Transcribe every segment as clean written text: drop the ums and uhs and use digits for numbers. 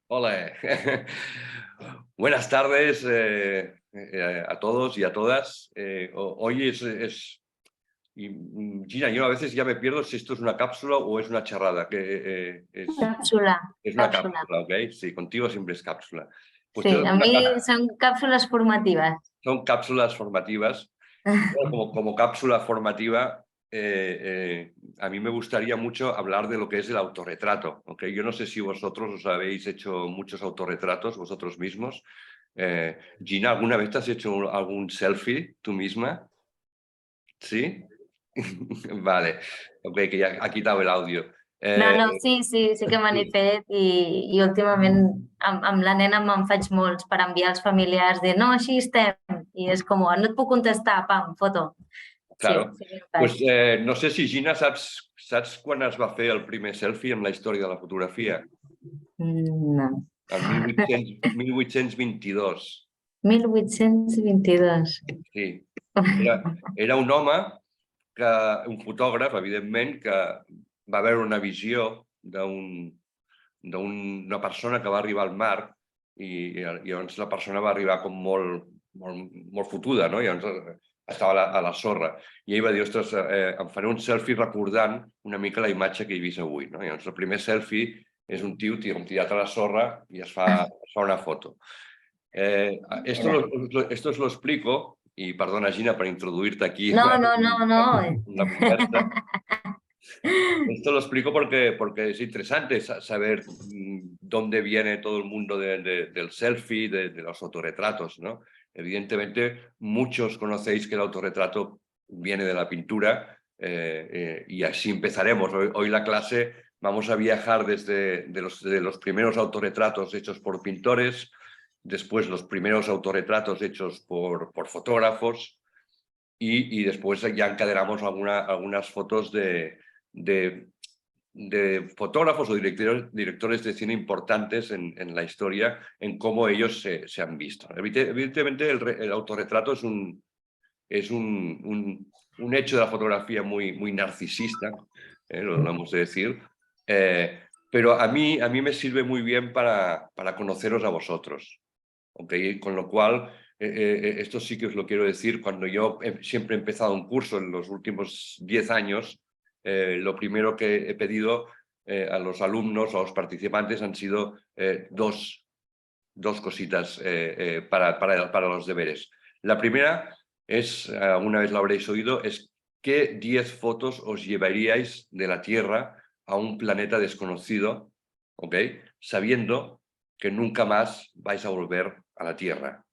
Hola. Buenas tardes a todos y a todas. Hoy Gina, yo a veces ya me pierdo si esto es una cápsula o es una charrada. Cápsula, Es una cápsula. cápsula, ¿ok? Sí, contigo siempre es cápsula. Pues esto Sí, es a mí son cápsulas formativas. son cápsulas formativas. Bueno, como cápsula formativa, a mí me gustaría mucho hablar de lo que es el autorretrato. ¿Ok? Yo no sé si vosotros os habéis hecho muchos autorretratos vosotros mismos. Gina, ¿alguna vez te has hecho algún selfie tú misma? ¿Sí? Vale, ok, que ya ha quitado el audio. No, Eh, no, sí que me n'he fet i últimament amb la nena me'n faig molts per enviar als familiars de no, així estem. I és com, no et puc contestar, pam, foto. Sí, claro. sí que en Pues faig. no sé si Gina saps quan es va fer el primer selfie en la història de la fotografia? No. El 1822. 1822. Sí. Era un home, un fotògraf, evidentment, que va veure una visió d'una persona que va arribar al mar i llavors la persona va arribar com molt fotuda, no? Llavors estava a la sorra. I ell va dir, ostres, em faré un selfie recordant una mica la imatge que he vist avui, no? Llavors el primer selfie és un tio tirat a la sorra i es fa una foto. Esto os lo explico, y perdona Gina por introduirte aquí No, no, no, no. en la conversa. Esto lo explico porque es interesante saber dónde viene todo el mundo del selfie, de los autorretratos, ¿no? Evidentemente, muchos conocéis que el autorretrato viene de la pintura y así empezaremos. Hoy la clase vamos a viajar desde de los primeros autorretratos hechos por pintores, después los primeros autorretratos hechos por fotógrafos y después ya encadenamos algunas fotos de, de fotógrafos o directores de cine importantes en la historia, en cómo ellos se han visto. Evidentemente el autorretrato es un hecho de la fotografía muy narcisista, lo hemos de decir, pero a mí me sirve muy bien para conoceros a vosotros. ¿Okay? Con lo cual, esto sí que os lo quiero decir, cuando yo siempre he empezado un curso en los últimos 10 años, lo primero que he pedido a los alumnos o a los participantes han sido dos cositas para los deberes. La primera es, alguna vez lo habréis oído, es ¿qué 10 fotos os llevaríais de la Tierra a un planeta desconocido, ¿ok? Sabiendo que nunca más vais a volver a la Tierra,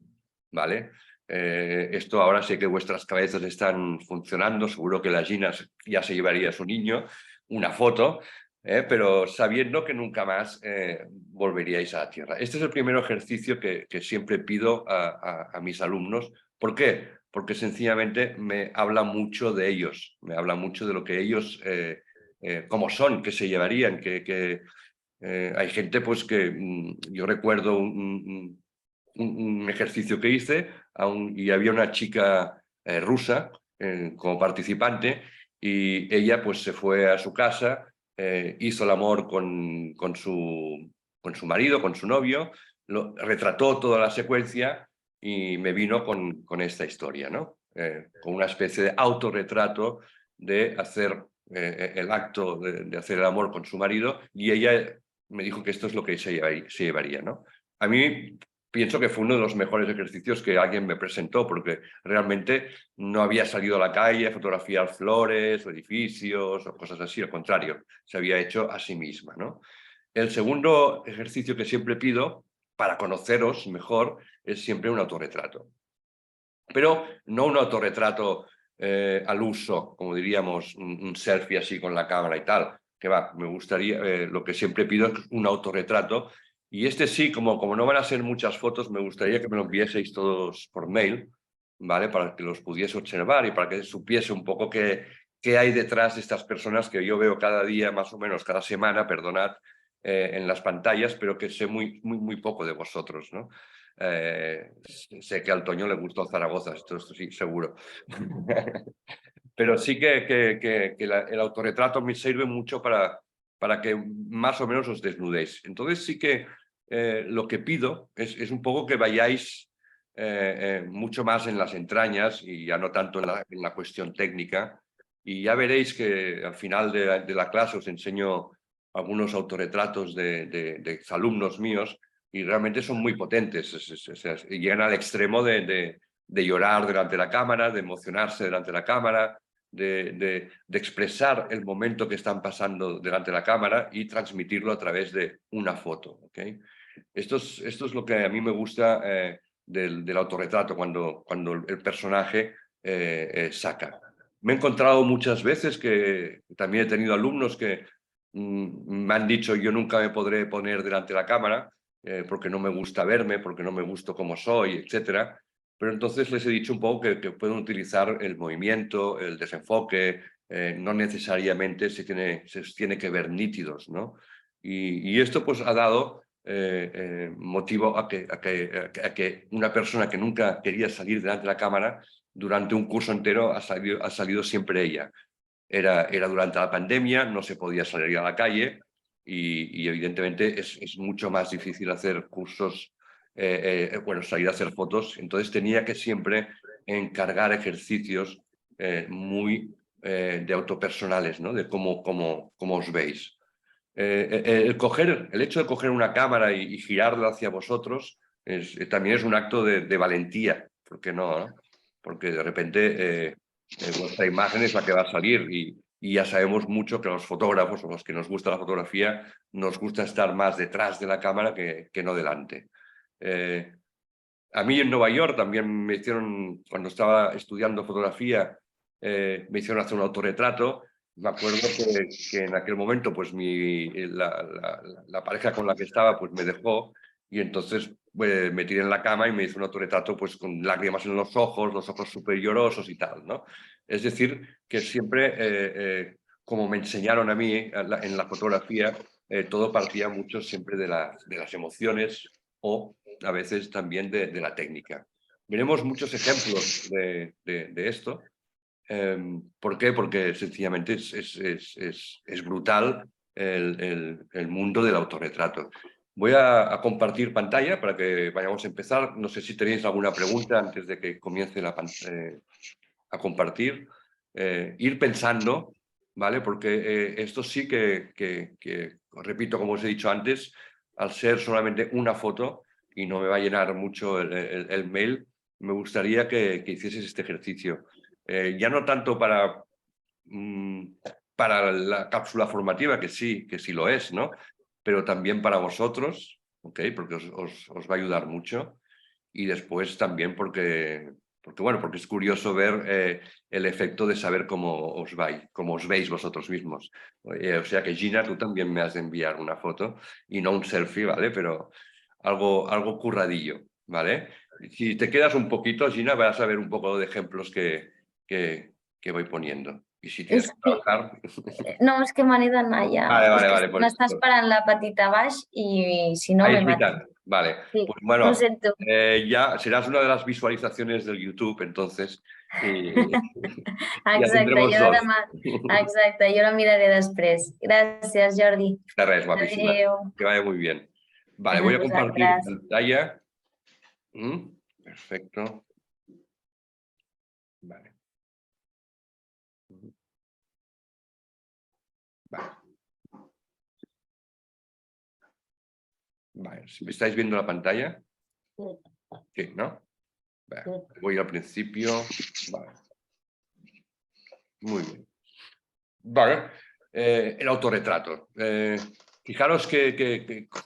¿vale? Esto ahora sé que vuestras cabezas están funcionando, seguro que la Gina ya se llevaría a su niño una foto, pero sabiendo que nunca más volveríais a la Tierra. Este es el primer ejercicio que siempre pido a mis alumnos. ¿Por qué? Porque sencillamente me habla mucho de ellos, me habla mucho de lo que ellos, cómo son, qué se llevarían, hay gente pues que yo recuerdo un ejercicio que hice y había una chica rusa como participante y ella pues se fue a su casa, hizo el amor con su marido, con su novio, retrató toda la secuencia y me vino con esta historia, ¿no? Con una especie de autorretrato de hacer el acto de hacer el amor con su marido y ella me dijo que esto es lo que se llevaría, ¿no? A mí pienso que fue uno de los mejores ejercicios que alguien me presentó, porque realmente no había salido a la calle a fotografiar flores o edificios o cosas así, al contrario, se había hecho a sí misma, ¿no? El segundo ejercicio que siempre pido para conoceros mejor es siempre un autorretrato. Pero no un autorretrato al uso, como diríamos, un selfie así con la cámara y tal, que va, me gustaría, lo que siempre pido es un autorretrato. Y este sí, como no van a ser muchas fotos, me gustaría que me lo enviaseis todos por mail, ¿vale? Para que los pudiese observar y para que supiese un poco qué hay detrás de estas personas que yo veo cada día, más o menos cada semana, perdonad, en las pantallas, pero que sé muy poco de vosotros, ¿no? Sé que al Toño le gustó Zaragoza, esto sí, seguro. Pero sí que el autorretrato me sirve mucho para que más o menos os desnudéis. Entonces sí que lo que pido es un poco que vayáis mucho más en las entrañas y ya no tanto en la cuestión técnica. Y ya veréis que al final de la clase os enseño algunos autorretratos de alumnos míos y realmente son muy potentes. Llegan al extremo de llorar delante de la cámara, de emocionarse delante de la cámara, de expresar el momento que están pasando delante de la cámara y transmitirlo a través de una foto. ¿Okay? Esto es lo que a mí me gusta del autorretrato, cuando el personaje saca. Me he encontrado muchas veces que también he tenido alumnos que me han dicho yo nunca me podré poner delante de la cámara porque no me gusta verme, porque no me gusto como soy, etcétera. Pero entonces les he dicho un poco que pueden utilizar el movimiento, el desenfoque, no necesariamente se tiene que ver nítidos, ¿no? Y esto pues ha dado motivo a que una persona que nunca quería salir delante de la cámara, durante un curso entero ha salido siempre ella. Era durante la pandemia, no se podía salir a la calle y evidentemente es mucho más difícil hacer cursos, bueno, salir a hacer fotos. Entonces tenía que siempre encargar ejercicios muy de autopersonales, ¿no? De cómo os veis. El hecho de coger una cámara y girarla hacia vosotros también es un acto de valentía, ¿por qué no? ¿No? Porque de repente vuestra imagen es la que va a salir y ya sabemos mucho que los fotógrafos o los que nos gusta la fotografía nos gusta estar más detrás de la cámara que no delante. A mí en Nueva York también me hicieron, cuando estaba estudiando fotografía, me hicieron hacer un autorretrato. Me acuerdo que en aquel momento pues la pareja con la que estaba pues me dejó y entonces me tiré en la cama y me hizo un autorretrato pues con lágrimas en los ojos súper llorosos y tal, ¿no? Es decir, que siempre, como me enseñaron a mí en la fotografía, todo partía mucho siempre de las emociones o a veces también de la técnica. Veremos muchos ejemplos de esto. ¿Por qué? Porque sencillamente es brutal el mundo del autorretrato. Voy a compartir pantalla para que vayamos a empezar. No sé si tenéis alguna pregunta antes de que comience a compartir. Ir pensando, ¿vale? Porque esto sí que, repito, como os he dicho antes, al ser solamente una foto y no me va a llenar mucho el mail, me gustaría que hicieses este ejercicio. Ya no tanto para la cápsula formativa, que sí lo es, ¿no? Pero también para vosotros, ¿ok? Porque os va a ayudar mucho. Y después también porque es curioso ver el efecto de saber cómo os veis vosotros mismos. O sea que Gina, tú también me has de enviar una foto y no un selfie, ¿vale? Pero algo curradillo, ¿vale? Si te quedas un poquito, Gina, vas a ver un poco de ejemplos que voy poniendo. Y si tienes que Sí. trabajar... No, és que me n'he d'anar ja. Vale. M'està esperant la petita baix i si no Ahí me es mato. mitad. Vale. Sí, Pues ho bueno, sento. ya serás una de las visualizaciones del YouTube, entonces. Y ya Exacte, tendremos dos. exacte, jo la miraré després. Gràcies, Jordi. De res, guapísima. Adéu. Que vaya muy bien. Vale, A voy a compartir vosaltres. pantalla. Perfecto. Vale. Vale. ¿Me estáis viendo la pantalla? Sí, ¿no? Vale. Voy al principio. Vale. Muy bien. Vale. El autorretrato. Fijaros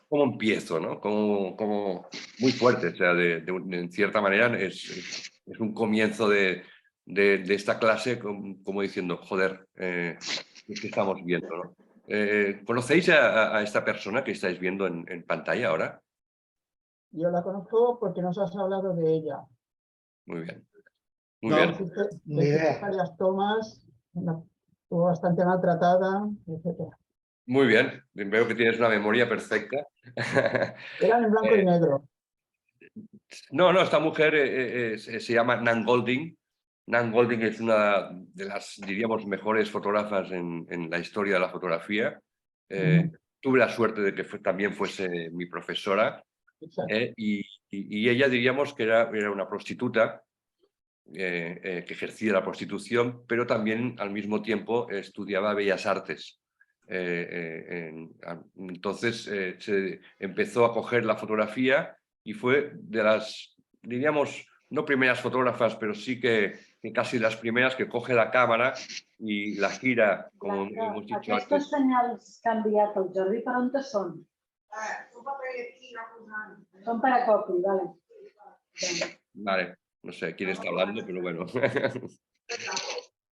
cómo empiezo, ¿no? Como muy fuerte, o sea, en cierta manera es un comienzo de esta clase como diciendo, joder, ¿qué estamos viendo, ¿no? ¿Conocéis a esta persona que estáis viendo en pantalla ahora? Yo la conozco porque nos has hablado de ella. Muy bien. Hiciste varias tomas, estuvo bastante maltratada, etc. Muy bien. Veo que tienes una memoria perfecta. Eran en blanco y negro. No, esta mujer se llama Nan Goldin. Nan Goldin es una de las, diríamos, mejores fotógrafas en la historia de la fotografía. tuve la suerte de que también fuese mi profesora, y ella diríamos que era una prostituta que ejercía la prostitución, pero también al mismo tiempo estudiaba Bellas Artes. Entonces se empezó a coger la fotografía y fue de las, diríamos, no primeras fotógrafas, pero sí que casi las primeras que coge la cámara y la gira, como hemos dicho Aquests antes. senyals que ha enviat el Jordi, per on són? Són per a copy, vale. Vale, no sé quién está hablando, pero bueno.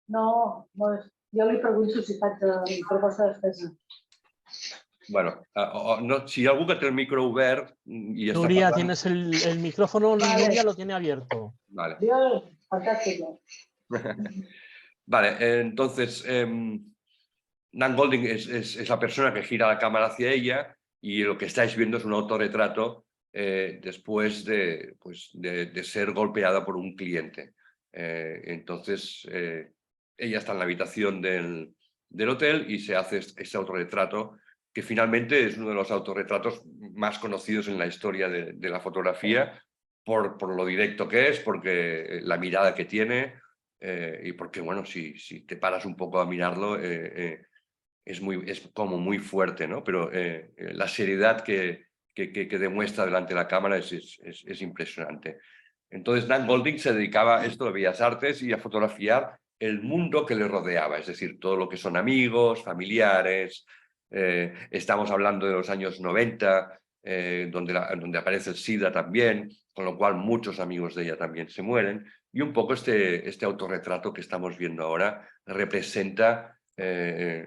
No, jo li pregunto si faig proposta de despesa. Bueno, no, si algú que té el micro obert y está Nuria, hablando... tienes el micrófono, Vale. Nuria lo tiene abierto. Vale. Dios, fantástico. Vale, entonces Nan Goldin es la persona que gira la cámara hacia ella y lo que estáis viendo es un autorretrato después de ser golpeada por un cliente. Entonces ella está en la habitación del hotel y se hace este autorretrato que finalmente es uno de los autorretratos más conocidos en la historia de la fotografía por lo directo que es, porque la mirada que tiene y porque, bueno, si te paras un poco a mirarlo es como muy fuerte, ¿no? Pero la seriedad que demuestra delante de la cámara es impresionante. Entonces Nan Goldin se dedicaba a esto de Bellas Artes y a fotografiar el mundo que le rodeaba, es decir, todo lo que son amigos, familiares. Estamos hablando de los años 90, donde aparece el SIDA también, con lo cual muchos amigos de ella también se mueren. Y un poco este autorretrato que estamos viendo ahora representa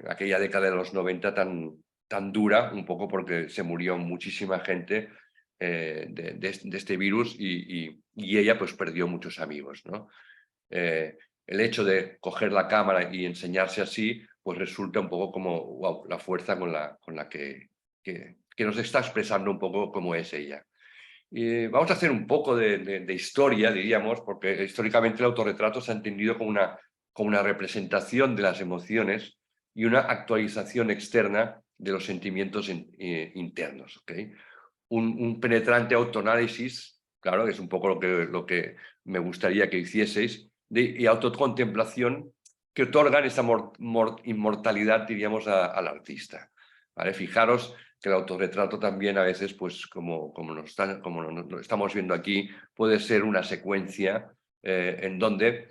aquella década de los 90 tan dura, un poco porque se murió muchísima gente de este virus y ella pues perdió muchos amigos, ¿no? El hecho de coger la cámara y enseñarse así pues resulta un poco como wow, la fuerza con la que nos está expresando un poco cómo es ella. Vamos a hacer un poco de historia, diríamos, porque históricamente el autorretrato se ha entendido como una representación de las emociones y una actualización externa de los sentimientos internos. ¿Okay? Un penetrante autoanálisis, claro, es un poco lo que me gustaría que hicieseis, y autocontemplación que otorgan esa inmortalidad, diríamos, al artista. ¿Vale? Fijaros que el autorretrato también a veces, pues como lo estamos viendo aquí, puede ser una secuencia en donde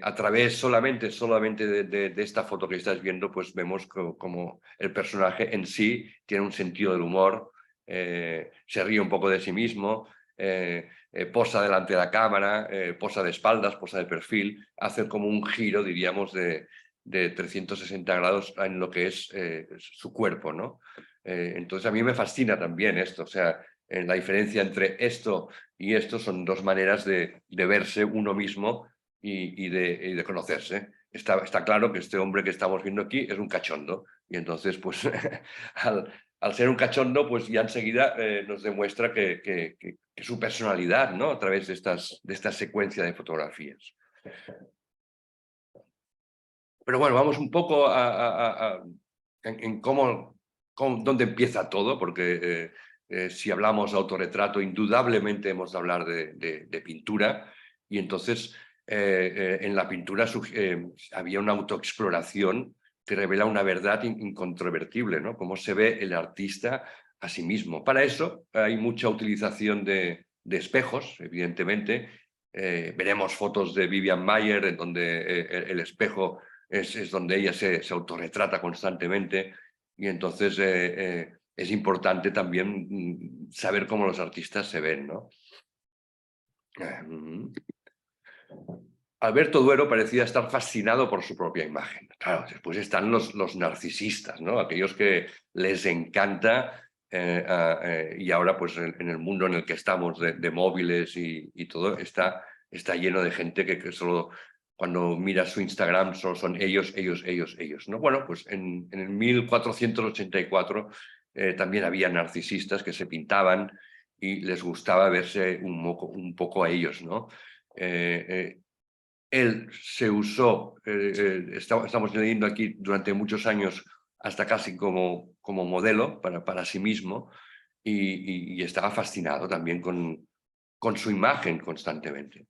a través solamente de esta foto que estáis viendo, pues vemos como el personaje en sí tiene un sentido del humor, se ríe un poco de sí mismo, posa delante de la cámara, posa de espaldas, posa de perfil, hace como un giro, diríamos, de 360 grados en lo que es su cuerpo, ¿no? Entonces a mí me fascina también esto, o sea, la diferencia entre esto y esto son dos maneras de verse uno mismo y de conocerse. Está claro que este hombre que estamos viendo aquí es un cachondo y entonces pues al ser un cachondo pues ya enseguida nos demuestra que su personalidad, ¿no? A través de esta secuencia de fotografías. Pero bueno, vamos un poco en dónde empieza todo, porque si hablamos de autorretrato, indudablemente hemos de hablar de pintura, y entonces en la pintura había una autoexploración que revela una verdad incontrovertible, ¿no? Cómo se ve el artista a sí mismo. Para eso hay mucha utilización de espejos, evidentemente. Veremos fotos de Vivian Maier en donde el espejo es donde ella se autorretrata constantemente y entonces es importante también saber cómo los artistas se ven, ¿no? Alberto Duero parecía estar fascinado por su propia imagen. Claro, después están los narcisistas, ¿no? Aquellos que les encanta y ahora pues en el mundo en el que estamos de móviles y todo está lleno de gente que solo cuando miras su Instagram solo son ellos, ¿no? Bueno, pues en el 1484 también había narcisistas que se pintaban y les gustaba verse un poco a ellos, ¿no? Él se usó, estamos leyendo aquí durante muchos años hasta casi como modelo para sí mismo, y estaba fascinado también con su imagen constantemente.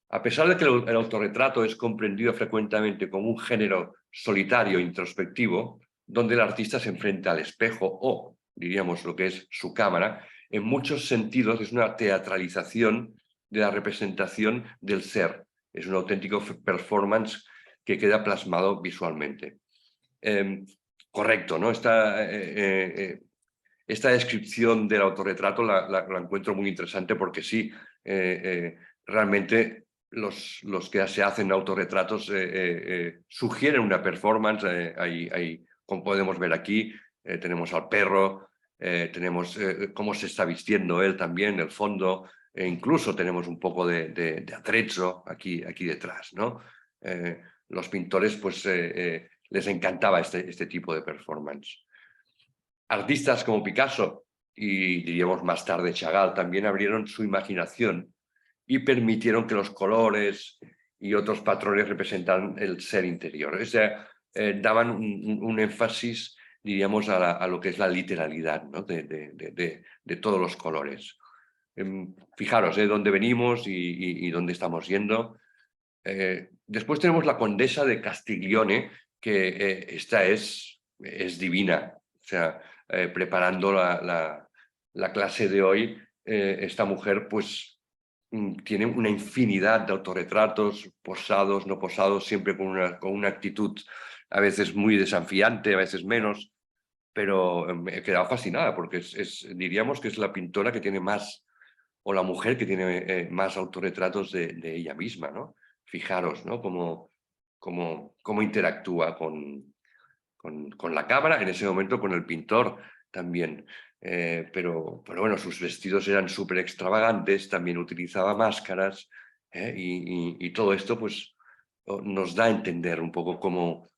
A pesar de que el autorretrato es comprendido frecuentemente como un género solitario e introspectivo, donde el artista se enfrenta al espejo o, diríamos, lo que es su cámara, en muchos sentidos es una teatralización de la representación del ser. Es un auténtico performance que queda plasmado visualmente. Correcto, ¿no? Esta descripción del autorretrato la encuentro muy interesante porque sí, realmente los que se hacen autorretratos sugieren una performance. Como podemos ver aquí, tenemos al perro, tenemos cómo se está vistiendo él también, el fondo, incluso tenemos un poco de atrezzo aquí detrás, ¿no? Los pintores pues les encantaba este tipo de performance. Artistas como Picasso y diríamos más tarde Chagall también abrieron su imaginación y permitieron que los colores y otros patrones representaran el ser interior. O sea, daban un énfasis, diríamos, a lo que es la literalidad, ¿no? de todos los colores. Fijaros dónde venimos y dónde estamos yendo. Después tenemos la Condesa de Castiglione, que esta es divina. O sea, preparando la clase de hoy, esta mujer pues tiene una infinidad de autorretratos, posados, no posados, siempre con una actitud a veces muy desafiante, a veces menos, pero me he quedado fascinada porque diríamos que es la pintora que tiene más, o la mujer que tiene más autorretratos de ella misma, ¿no? Fijaros, ¿no? Cómo interactúa con la cámara, en ese momento con el pintor también. Pero bueno, sus vestidos eran súper extravagantes, también utilizaba máscaras, y todo esto pues nos da a entender un poco cómo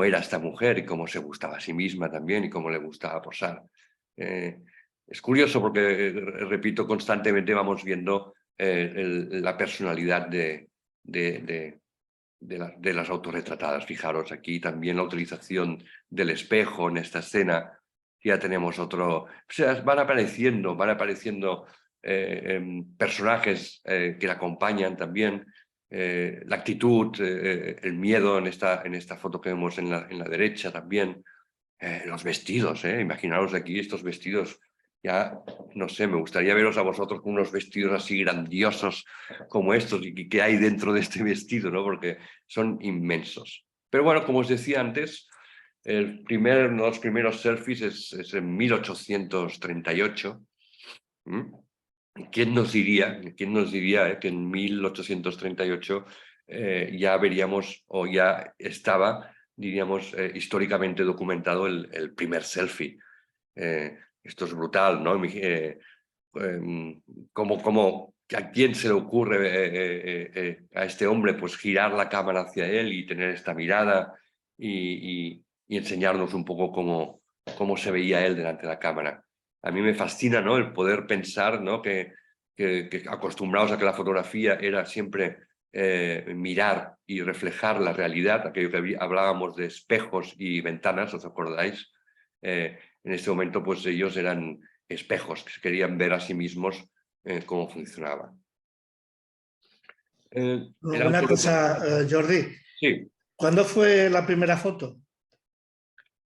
era esta mujer y cómo se gustaba a sí misma también y cómo le gustaba posar. Es curioso porque, repito, constantemente vamos viendo la personalidad de las autorretratadas. Fijaros aquí también la utilización del espejo en esta escena. Ya tenemos otro... O sea, van apareciendo personajes que la acompañan también. La actitud, el miedo en esta foto que vemos en la derecha también. Los vestidos, imaginaros aquí estos vestidos. Ya, no sé, me gustaría veros a vosotros con unos vestidos así grandiosos como estos y qué hay dentro de este vestido, ¿no? Porque son inmensos. Pero bueno, como os decía antes, uno de los primeros selfies es en 1838. ¿Quién nos diría que en 1838 ya veríamos o ya estaba, diríamos, históricamente documentado el primer selfie? Esto es brutal, ¿no? ¿A quién se le ocurre a este hombre pues girar la cámara hacia él y tener esta mirada y enseñarnos un poco cómo se veía él delante de la cámara? A mí me fascina, ¿no? El poder pensar, ¿no? que acostumbrados a que la fotografía era siempre mirar y reflejar la realidad, aquello que hablábamos de espejos y ventanas, ¿os acordáis? En este momento pues ellos eran espejos, que querían ver a sí mismos cómo funcionaba. Una cosa, Jordi. Sí. ¿Cuándo fue la primera foto?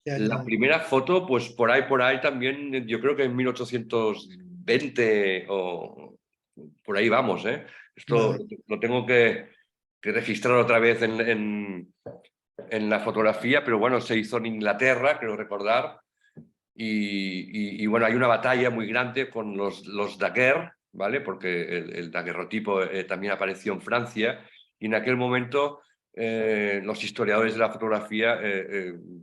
La primera foto, pues por ahí también, yo creo que en 1820 o por ahí vamos, ¿eh? Esto Vale. lo tengo que registrar otra vez en la fotografía, pero bueno, se hizo en Inglaterra, creo recordar, y bueno, hay una batalla muy grande con los Daguerre, ¿vale? Porque el daguerrotipo también apareció en Francia, y en aquel momento los historiadores de la fotografía,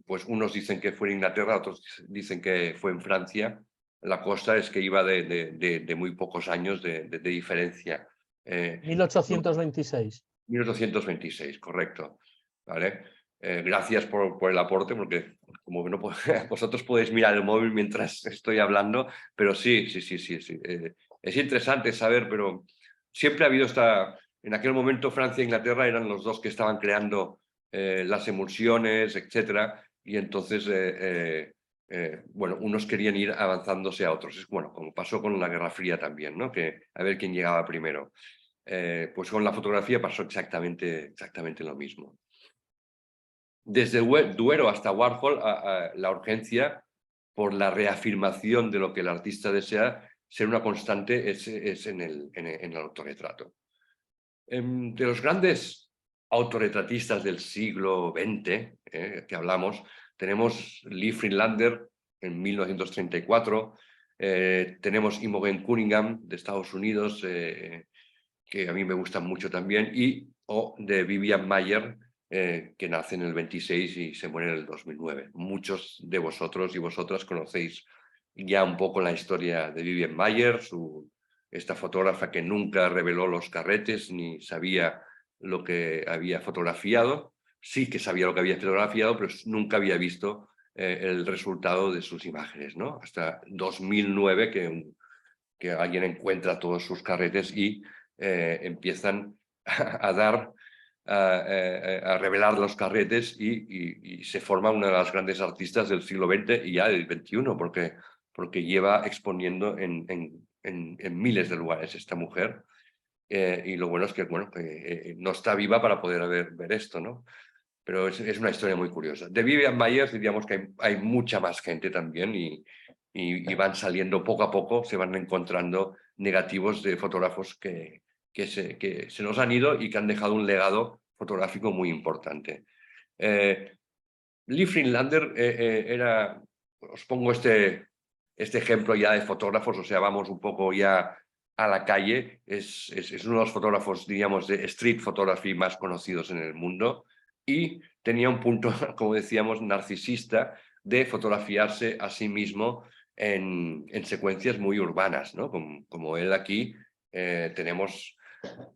pues unos dicen que fue en Inglaterra, otros dicen que fue en Francia. La cosa es que iba de muy pocos años de diferencia. 1826. 1826, correcto. ¿Vale? Gracias por el aporte, porque como que no vosotros podéis mirar el móvil mientras estoy hablando, pero sí. Es interesante saber, pero siempre ha habido en aquel momento Francia e Inglaterra eran los dos que estaban creando las emulsiones, etcétera, y entonces, bueno, unos querían ir avanzándose a otros. Es bueno, como pasó con la Guerra Fría también, ¿no? Que a ver quién llegaba primero. Pues con la fotografía pasó exactamente lo mismo. Desde Duero hasta Warhol, la urgencia por la reafirmación de lo que el artista desea ser una constante es en el autorretrato. De los grandes autorretratistas del siglo XX que hablamos, tenemos Lee Friedlander en 1934, tenemos Imogen Cunningham de Estados Unidos, que a mí me gustan mucho también, o de Vivian Maier, que nace en el 26 y se muere en el 2009. Muchos de vosotros y vosotras conocéis ya un poco la historia de Vivian Maier, esta fotógrafa que nunca reveló los carretes ni sabía lo que había fotografiado. Sí que sabía lo que había fotografiado, pero nunca había visto el resultado de sus imágenes, ¿no? Hasta 2009 que alguien encuentra todos sus carretes y empiezan a revelar los carretes y se forma una de las grandes artistas del siglo XX y ya del XXI, porque lleva exponiendo en miles de lugares esta mujer. Y lo bueno es que, bueno, no está viva para poder ver esto, ¿no? Pero es una historia muy curiosa. De Vivian Maier diríamos que hay mucha más gente también y van saliendo poco a poco, se van encontrando negativos de fotógrafos que se nos han ido y que han dejado un legado fotográfico muy importante. Lee Friedlander era, os pongo este ejemplo ya de fotógrafos, o sea, vamos un poco ya a la calle, es uno de los fotógrafos, diríamos, de street photography más conocidos en el mundo y tenía un punto, como decíamos, narcisista de fotografiarse a sí mismo en secuencias muy urbanas, ¿no? Como él aquí tenemos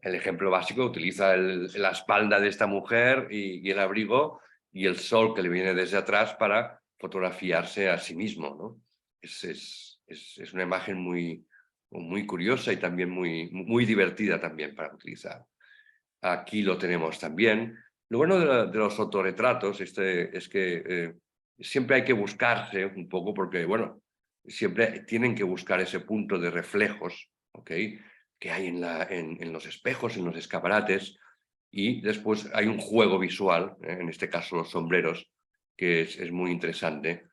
el ejemplo básico, utiliza la espalda de esta mujer y el abrigo y el sol que le viene desde atrás para fotografiarse a sí mismo, ¿no? Es una imagen muy curiosa y también muy divertida también para utilizar. Aquí lo tenemos también. Lo bueno de los autorretratos es que siempre hay que buscarse un poco porque, bueno, siempre tienen que buscar ese punto de reflejos, ¿ok? Que hay en los espejos, en los escaparates, y después hay un juego visual, en este caso los sombreros, que es muy interesante.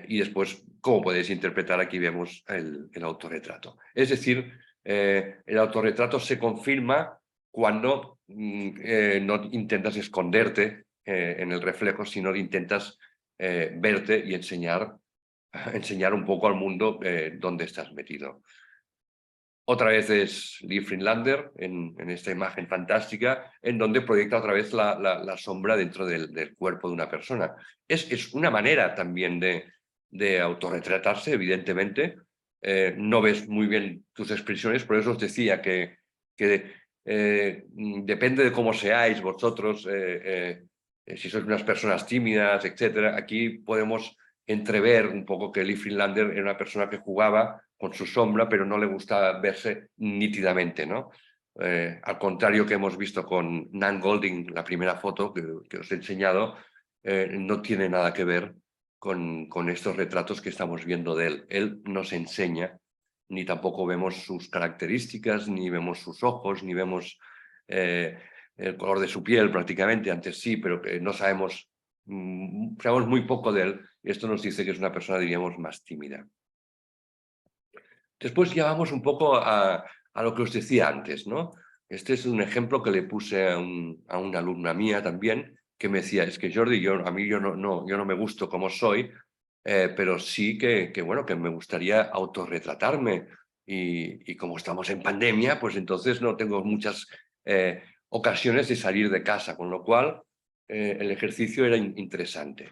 Y después, ¿cómo podéis interpretar? Aquí vemos el autorretrato. Es decir, el autorretrato se confirma cuando no intentas esconderte en el reflejo, sino intentas verte y enseñar un poco al mundo dónde estás metido. Otra vez es Lee Friedlander en esta imagen fantástica, en donde proyecta otra vez la sombra dentro del cuerpo de una persona. Es una manera también de autorretratarse, evidentemente. No ves muy bien tus expresiones, por eso os decía que depende de cómo seáis vosotros, si sois unas personas tímidas, etc. Aquí podemos entrever un poco que Lee Friedlander era una persona que jugaba con su sombra, pero no le gusta verse nítidamente, ¿no? Al contrario que hemos visto con Nan Goldin, la primera foto que os he enseñado, no tiene nada que ver con estos retratos que estamos viendo de él. Él no se enseña, ni tampoco vemos sus características, ni vemos sus ojos, ni vemos el color de su piel prácticamente, antes sí, pero que no sabemos muy poco de él. Esto nos dice que es una persona, diríamos, más tímida. Después ya vamos un poco a lo que os decía antes, ¿no? Este es un ejemplo que le puse a una alumna mía también, que me decía, es que Jordi, yo no me gusto como soy, pero sí bueno, que me gustaría autorretratarme. Y como estamos en pandemia, pues entonces no tengo muchas ocasiones de salir de casa, con lo cual el ejercicio era interesante.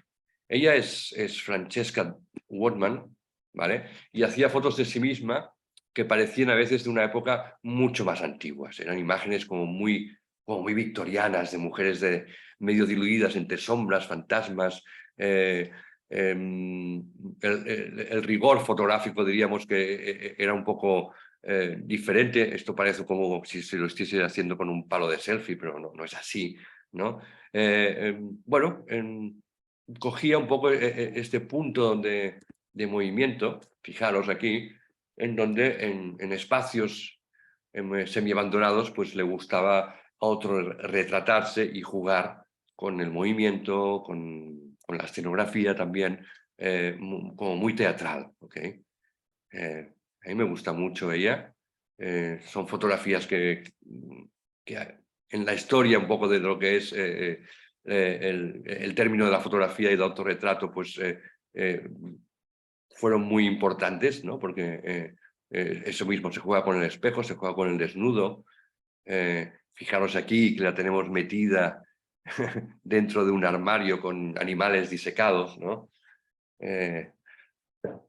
Ella es Francesca Wortmann, ¿vale? Y hacía fotos de sí misma que parecían a veces de una época mucho más antiguas. Eran imágenes como muy victorianas, de mujeres medio diluidas entre sombras, fantasmas. El rigor fotográfico, diríamos que era un poco diferente. Esto parece como si se lo estuviese haciendo con un palo de selfie, pero no es así, ¿no? Bueno, cogía un poco este punto de movimiento, fijaros aquí, en donde en espacios semi-abandonados pues le gustaba a otro retratarse y jugar con el movimiento, con la escenografía también, como muy teatral. ¿Okay? A mí me gusta mucho ella. Son fotografías que en la historia un poco de lo que es el término de la fotografía y del autorretrato, pues fueron muy importantes, ¿no? Porque eso mismo se juega con el espejo, se juega con el desnudo. Fijaros aquí que la tenemos metida dentro de un armario con animales disecados, ¿no?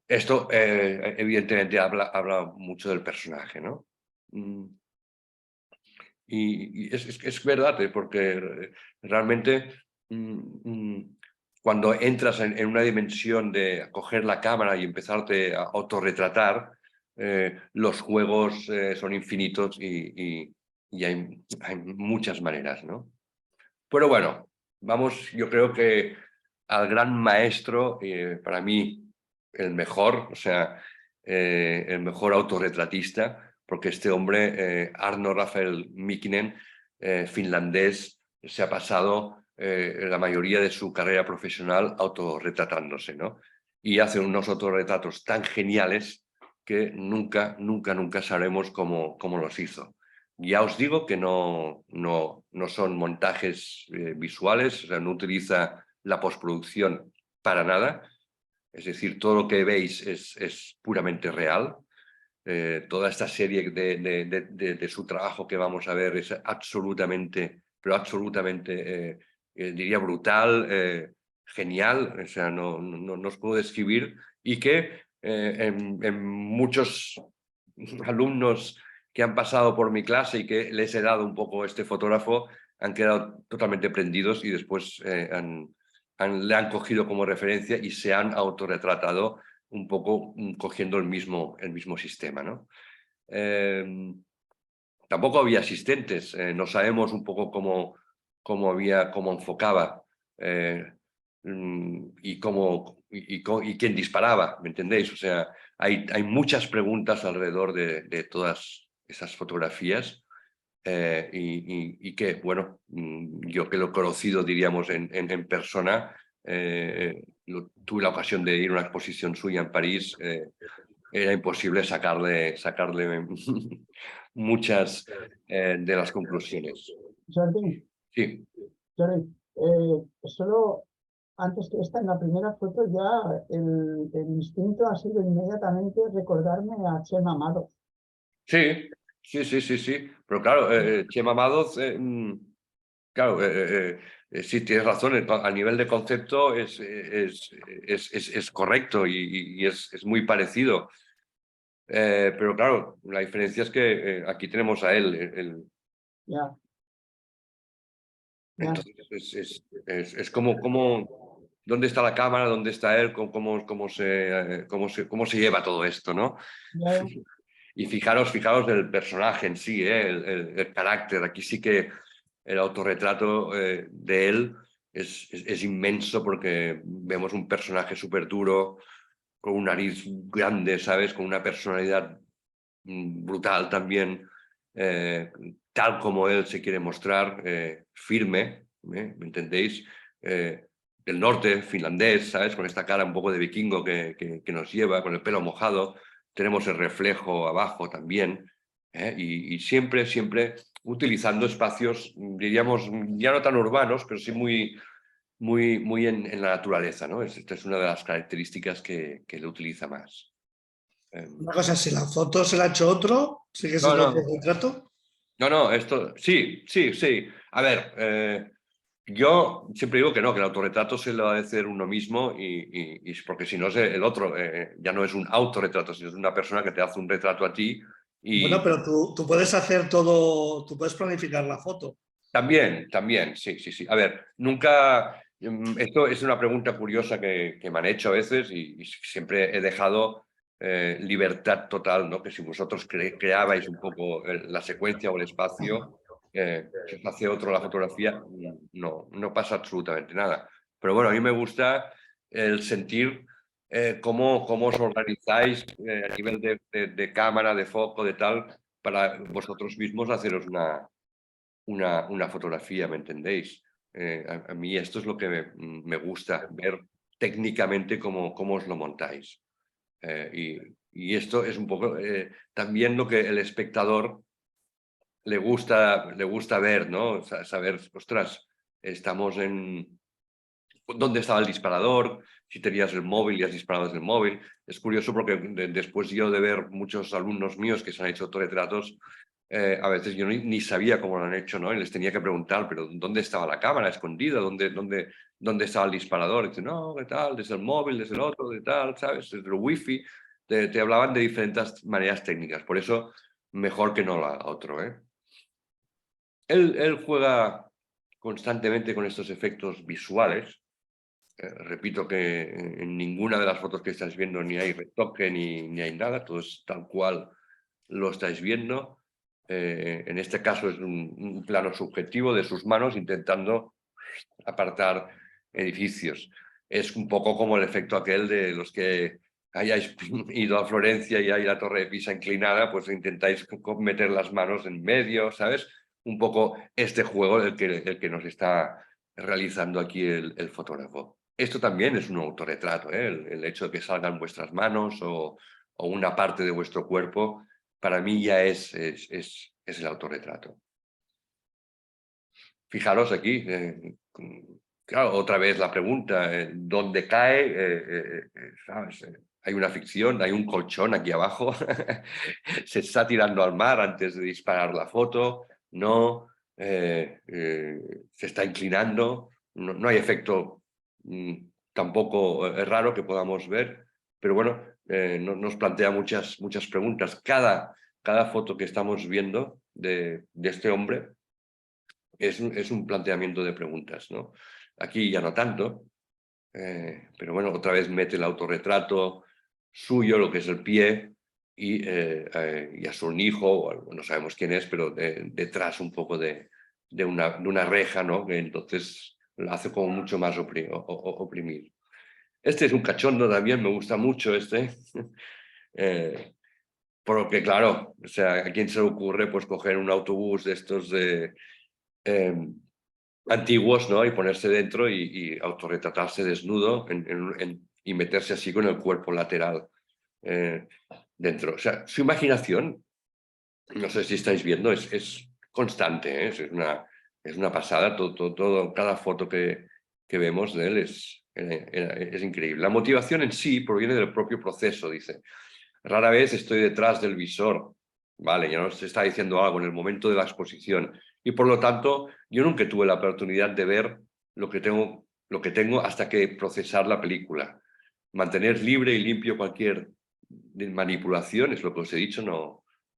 Esto evidentemente habla mucho del personaje, ¿no? Y es verdad, porque realmente cuando entras en una dimensión de coger la cámara y empezarte a autorretratar, los juegos son infinitos y hay muchas maneras, ¿no? Pero bueno, vamos, yo creo que al gran maestro, para mí el mejor, o sea, el mejor autorretratista, porque este hombre, Arno Rafael Mikkonen, finlandés, se ha pasado la mayoría de su carrera profesional autorretratándose, ¿no? Y hace unos autorretratos tan geniales que nunca sabremos cómo los hizo. Ya os digo que no son montajes visuales, o sea, no utiliza la postproducción para nada. Es decir, todo lo que veis es puramente real. Toda esta serie de su trabajo que vamos a ver es absolutamente, pero absolutamente, diría brutal, genial. O sea, no os puedo describir. Y que en muchos alumnos que han pasado por mi clase y que les he dado un poco este fotógrafo han quedado totalmente prendidos y después le han cogido como referencia y se han autorretratado un poco cogiendo el mismo sistema, ¿no? Tampoco había asistentes, no sabemos un poco cómo enfocaba y quién disparaba, ¿me entendéis? O sea, hay muchas preguntas alrededor de todas esas fotografías y que, bueno, yo que lo he conocido, diríamos, en persona, tuve la ocasión de ir a una exposición suya en París, era imposible sacarle muchas de las conclusiones. Jordi, Sí. Jordi, solo antes que esta, en la primera foto ya el instinto ha sido inmediatamente recordarme a Chema Amado. Sí. Pero claro, Chema Madoz, claro, sí, tienes razón, a nivel de concepto es correcto y es muy parecido. Pero claro, la diferencia es que aquí tenemos a él. Ya. Entonces es como dónde está la cámara, dónde está él, cómo se lleva todo esto, ¿no? Ya. Y fijaros del personaje en sí, el carácter. Aquí sí que el autorretrato de él es inmenso porque vemos un personaje súper duro, con un nariz grande, ¿sabes? Con una personalidad brutal también, tal como él se quiere mostrar, firme, ¿me entendéis? Del norte, finlandés, ¿sabes? Con esta cara un poco de vikingo que nos lleva, con el pelo mojado. Tenemos el reflejo abajo también, y siempre utilizando espacios, diríamos, ya no tan urbanos, pero sí muy en la naturaleza, ¿no? Esta es una de las características que le utiliza más. Una cosa, si la foto se la ha hecho otro, sigue siendo otro retrato. No, esto sí. A ver, yo siempre digo que no, que el autorretrato se lo ha de hacer uno mismo y porque si no el otro ya no es un autorretrato, sino es una persona que te hace un retrato a ti. Bueno, pero tú puedes hacer todo, tú puedes planificar la foto. También, sí. A ver, nunca... Esto es una pregunta curiosa que me han hecho a veces y siempre he dejado libertad total, ¿no? Que si vosotros creabais un poco la secuencia o el espacio, que os hace otro la fotografía, no pasa absolutamente nada. Pero bueno, a mí me gusta el sentir cómo os organizáis a nivel de cámara, de foco, de tal, para vosotros mismos haceros una fotografía, ¿me entendéis? A mí esto es lo que me gusta, ver técnicamente cómo os lo montáis. Y esto es un poco también lo que el espectador le gusta ver, ¿no? Saber, ostras, estamos en... ¿Dónde estaba el disparador? Si tenías el móvil y has disparado desde el móvil. Es curioso porque después yo de ver muchos alumnos míos que se han hecho autorretratos, a veces yo ni sabía cómo lo han hecho, ¿no? Y les tenía que preguntar, pero ¿dónde estaba la cámara escondida? ¿Dónde estaba el disparador? Y dicen, no, ¿qué tal? Desde el móvil, desde el otro, de tal, ¿sabes? Desde el wifi. Te hablaban de diferentes maneras técnicas. Por eso, mejor que no lo haga otro, ¿eh? Él juega constantemente con estos efectos visuales. Repito que en ninguna de las fotos que estáis viendo ni hay retoque ni hay nada, todo es tal cual lo estáis viendo. En este caso es un plano subjetivo de sus manos intentando apartar edificios. Es un poco como el efecto aquel de los que hayáis ido a Florencia y hay la Torre de Pisa inclinada, pues intentáis meter las manos en medio, ¿sabes? Un poco este juego el que nos está realizando aquí el fotógrafo. Esto también es un autorretrato, ¿eh? El hecho de que salgan vuestras manos o una parte de vuestro cuerpo, para mí ya es el autorretrato. Fijaros aquí, claro, otra vez la pregunta, ¿dónde cae? ¿Sabes? Hay una ficción, hay un colchón aquí abajo, se está tirando al mar antes de disparar la foto, no, se está inclinando, no hay efecto tampoco raro que podamos ver, pero bueno, nos plantea muchas preguntas. Cada foto que estamos viendo de este hombre es un planteamiento de preguntas, ¿no? Aquí ya no tanto, pero bueno, otra vez mete el autorretrato suyo, lo que es el pie, y a su hijo, o no sabemos quién es, pero detrás un poco de una reja, ¿no? Que entonces lo hace como mucho más oprimir. Este es un cachondo también, me gusta mucho este. Porque claro, o sea, ¿a quién se le ocurre pues coger un autobús de estos antiguos, ¿no? Y ponerse dentro y autorretratarse desnudo y meterse así con el cuerpo lateral dentro? O sea, su imaginación, no sé si estáis viendo, es constante, ¿eh? Es una pasada. Cada foto que vemos de él es increíble. La motivación en sí proviene del propio proceso, dice. Rara vez estoy detrás del visor. Vale, ya nos está diciendo algo en el momento de la exposición. Y por lo tanto, yo nunca tuve la oportunidad de ver lo que tengo hasta que procesar la película. Mantener libre y limpio cualquier manipulación, es lo que os he dicho,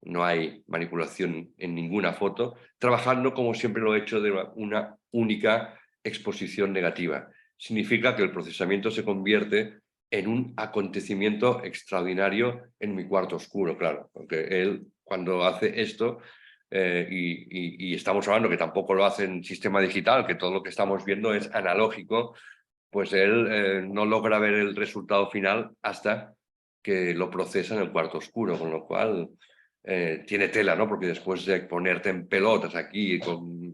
no hay manipulación en ninguna foto, trabajando como siempre lo he hecho de una única exposición negativa. Significa que el procesamiento se convierte en un acontecimiento extraordinario en mi cuarto oscuro, claro, porque él cuando hace esto, y estamos hablando que tampoco lo hace en sistema digital, que todo lo que estamos viendo es analógico, pues él no logra ver el resultado final hasta que lo procesa en el cuarto oscuro, con lo cual tiene tela, ¿no? Porque después de ponerte en pelotas aquí,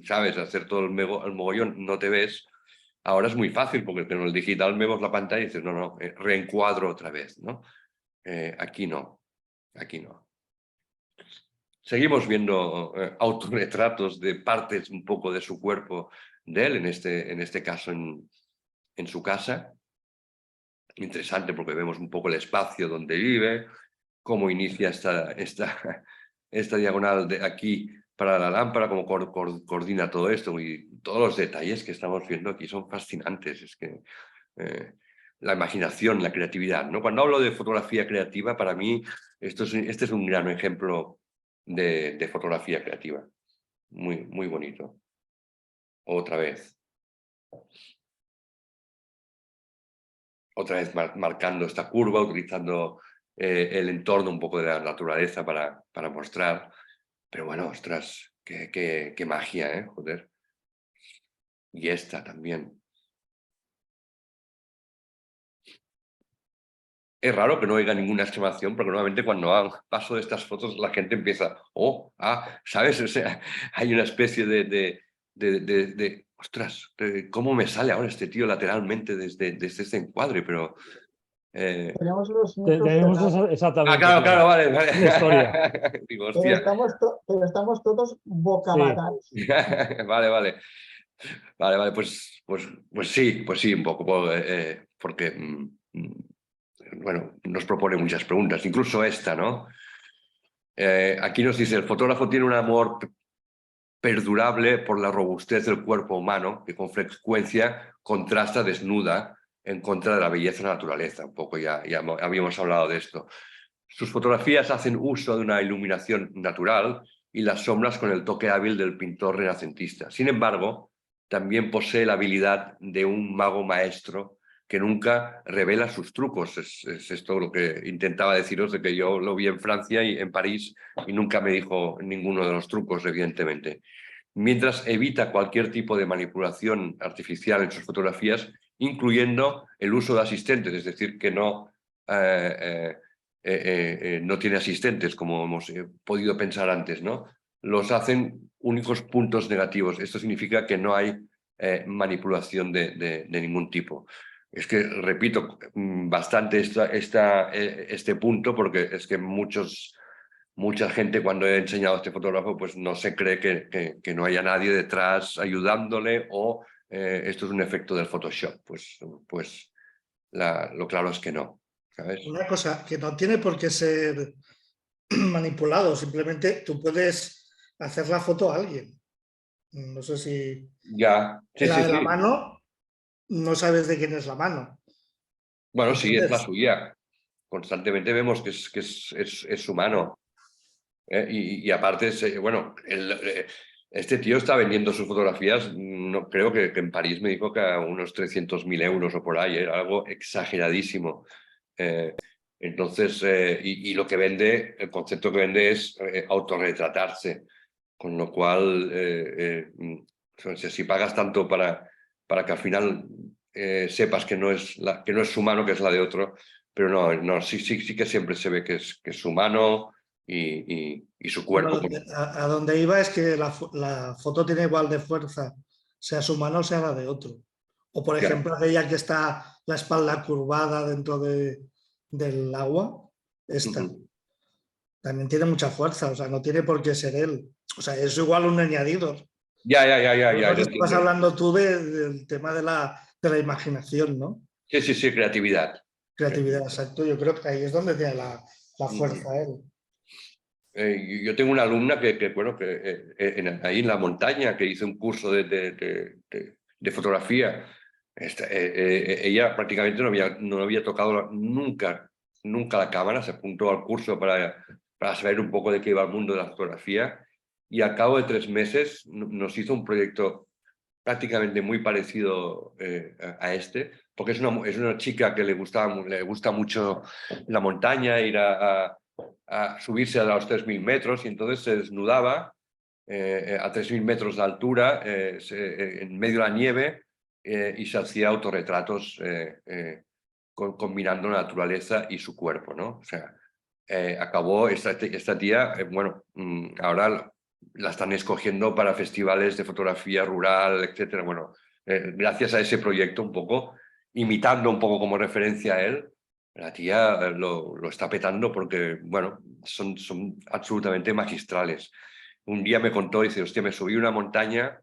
¿sabes? Hacer todo el mogollón, no te ves. Ahora es muy fácil porque con el digital vemos la pantalla y dices, no, reencuadro otra vez, ¿no? Aquí no, aquí no. Seguimos viendo autorretratos de partes un poco de su cuerpo de él, en este caso en su casa. Interesante porque vemos un poco el espacio donde vive, cómo inicia esta diagonal de aquí para la lámpara, cómo coordina todo esto, y todos los detalles que estamos viendo aquí son fascinantes. Es que la imaginación, la creatividad, ¿no? Cuando hablo de fotografía creativa, para mí este es un gran ejemplo de fotografía creativa. Muy, muy bonito. Otra vez. Otra vez marcando esta curva, utilizando el entorno un poco de la naturaleza para mostrar. Pero bueno, ostras, qué magia, ¿eh? Joder. Y esta también. es raro que no oiga ninguna exclamación, porque normalmente cuando paso de estas fotos la gente empieza, ¿sabes? O sea, hay una especie de ostras, ¿cómo me sale ahora este tío lateralmente desde este encuadre? Pero... Tenemos los micros Tenemos cerrados, exactamente. claro, vale. Una historia. Digo, pero hostia. estamos todos boca Sí. abiertos. Vale, pues sí, un poco, porque, bueno, nos propone muchas preguntas, incluso esta, ¿no? Aquí nos dice, el fotógrafo tiene un amor perdurable por la robustez del cuerpo humano, que con frecuencia contrasta desnuda en contra de la belleza de la naturaleza. Un poco ya habíamos hablado de esto. Sus fotografías hacen uso de una iluminación natural y las sombras con el toque hábil del pintor renacentista. Sin embargo, también posee la habilidad de un mago maestro que nunca revela sus trucos. Es esto lo que intentaba deciros, de que yo lo vi en Francia y en París y nunca me dijo ninguno de los trucos, evidentemente. Mientras evita cualquier tipo de manipulación artificial en sus fotografías, incluyendo el uso de asistentes, es decir, que no tiene asistentes, como hemos podido pensar antes, ¿no? Los hacen únicos puntos negativos. Esto significa que no hay manipulación de ningún tipo. Es que repito bastante este punto, porque es que mucha gente, cuando he enseñado a este fotógrafo, pues no se cree que no haya nadie detrás ayudándole, o esto es un efecto del Photoshop. Pues lo claro es que no, ¿sabes? Una cosa, que no tiene por qué ser manipulado, simplemente tú puedes hacer la foto a alguien. No sé si Ya, sí, la sí, de la sí. mano, no sabes de quién es la mano. Bueno, sí, es la Entonces, suya. Constantemente vemos que es humano. Y aparte, bueno, este tío está vendiendo sus fotografías, no, creo que en París me dijo que a unos 300.000 euros o por ahí, era algo exageradísimo. Entonces, y lo que vende, el concepto que vende es autorretratarse, con lo cual, o sea, si pagas tanto para que al final sepas que no es humano, que es la de otro, pero no, sí que siempre se ve que es humano y su cuerpo. a donde iba es que la foto tiene igual de fuerza, sea su mano o sea la de otro. O por ejemplo, aquella que está la espalda curvada dentro del agua, esta. También tiene mucha fuerza, o sea, no tiene por qué ser él. O sea, es igual un añadido. Ya, Lo que yo estabas entiendo. hablando tú del tema de la imaginación, ¿no? Sí, creatividad. Creatividad, exacto. Yo creo que ahí es donde tiene la Ujú. fuerza él. Yo tengo una alumna bueno, ahí en la montaña, que hizo un curso de fotografía. Ella prácticamente no había tocado nunca la cámara. Se apuntó al curso para saber un poco de qué iba el mundo de la fotografía, y al cabo de 3 meses nos hizo un proyecto prácticamente muy parecido a este, porque es una chica que le gusta mucho la montaña, ir a subirse a los 3.000 metros, y entonces se desnudaba a 3.000 metros de altura, en medio de la nieve, y se hacía autorretratos combinando la naturaleza y su cuerpo, ¿no? O sea, acabó esta tía, bueno, ahora la están escogiendo para festivales de fotografía rural, etcétera. Bueno, gracias a ese proyecto, un poco, imitando un poco como referencia a él, la tía lo está petando, porque, bueno, son absolutamente magistrales. Un día me contó, dice, hostia, me subí una montaña,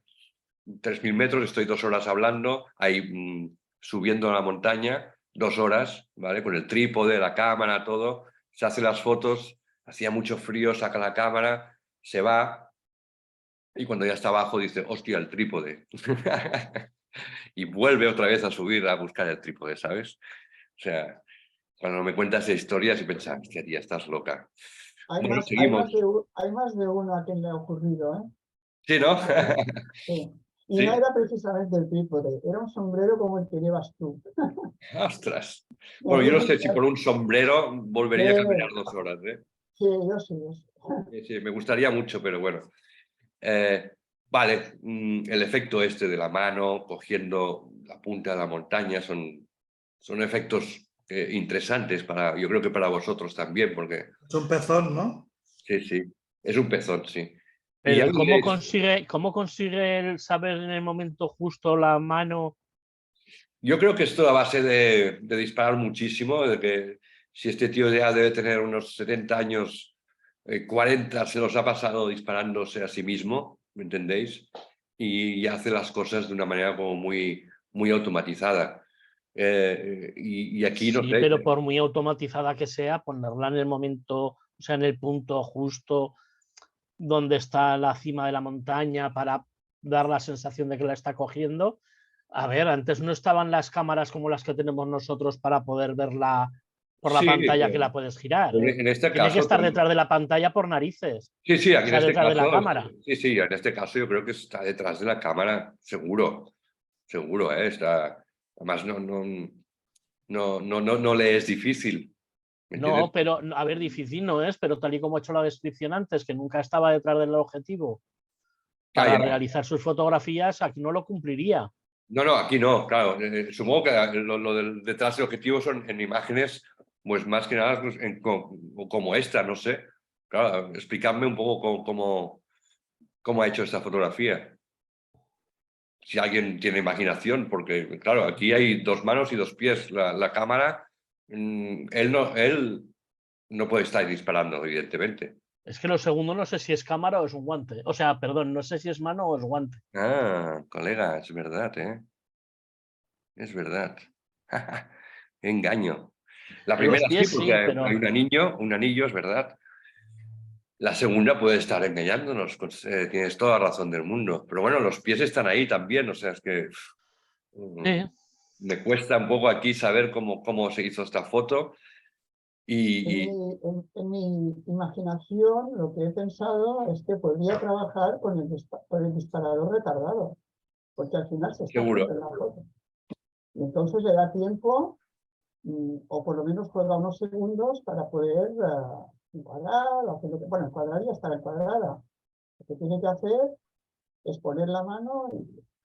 3.000 metros, estoy 2 horas hablando, ahí subiendo a la montaña, 2 horas, ¿vale? Con el trípode, la cámara, todo, se hace las fotos, hacía mucho frío, saca la cámara, se va, y cuando ya está abajo dice, hostia, el trípode. Y vuelve otra vez a subir a buscar el trípode, ¿sabes? O sea, cuando me cuentas historias y pensas, hostia, tía, estás loca. Hay Bueno, más, seguimos. hay más de uno a quien le ha ocurrido, ¿eh? Sí, ¿no? Sí. Y no Sí. era precisamente el trípode, era un sombrero como el que llevas tú. Ostras. Bueno, yo no sé si por un sombrero volvería a caminar 2 horas, ¿eh? Sí, yo sí. Sí, me gustaría mucho, pero bueno. Vale, el efecto este de la mano cogiendo la punta de la montaña son efectos interesantes yo creo que para vosotros también, porque Es un pezón, ¿no? sí, sí, es un pezón, sí. Y Pero ya ¿y veréis, cómo consigue el saber en el momento justo la mano? yo creo que esto a base de disparar muchísimo, de que si este tío ya debe tener unos 70 años, 40 se los ha pasado disparándose a sí mismo, ¿me entendéis? Y hace las cosas de una manera como muy automatizada. Y aquí, no Sí, sé, pero por muy automatizada que sea, ponerla en el momento, o sea, en el punto justo donde está la cima de la montaña para dar la sensación de que la está cogiendo. A ver, antes no estaban las cámaras como las que tenemos nosotros para poder verla por la sí, pantalla que la puedes girar. en este Tiene que caso, estar detrás de la pantalla por narices, sí, sí, o aquí en sea, este detrás de la caso, cámara. sí, sí, en este caso yo creo que está detrás de la cámara, seguro, seguro, está, además no le es difícil, ¿me entiendes? No, pero a ver, difícil no es, pero tal y como he hecho la descripción antes, que nunca estaba detrás del objetivo Ya, para ya. realizar sus fotografías, aquí no lo cumpliría. No, aquí no, claro. Supongo que lo detrás del objetivo son en imágenes, pues más que nada pues, como esta, no sé. Claro, explicadme un poco cómo ha hecho esta fotografía. Si alguien tiene imaginación, porque claro, aquí hay 2 manos y 2 pies. La cámara, él no puede estar disparando, evidentemente. Es que lo segundo no sé si es cámara o es un guante. O sea, perdón, no sé si es mano o es guante. Ah, colega, es verdad, ¿eh? Es verdad. Qué engaño. La Los primera sí, pies porque sí, hay pero un anillo, es verdad. La segunda puede estar engañándonos, tienes toda la razón del mundo. Pero bueno, los pies están ahí también, o sea, es que sí. me cuesta un poco aquí saber cómo se hizo esta foto. Y En mi imaginación, lo que he pensado es que podría trabajar con el disparador retardado, porque al final se está seguro, haciendo en la foto. Y entonces le da tiempo, o por lo menos juega unos segundos para poder encuadrar, hacer lo que, bueno, encuadrar ya estará encuadrada. Lo que tiene que hacer es poner la mano,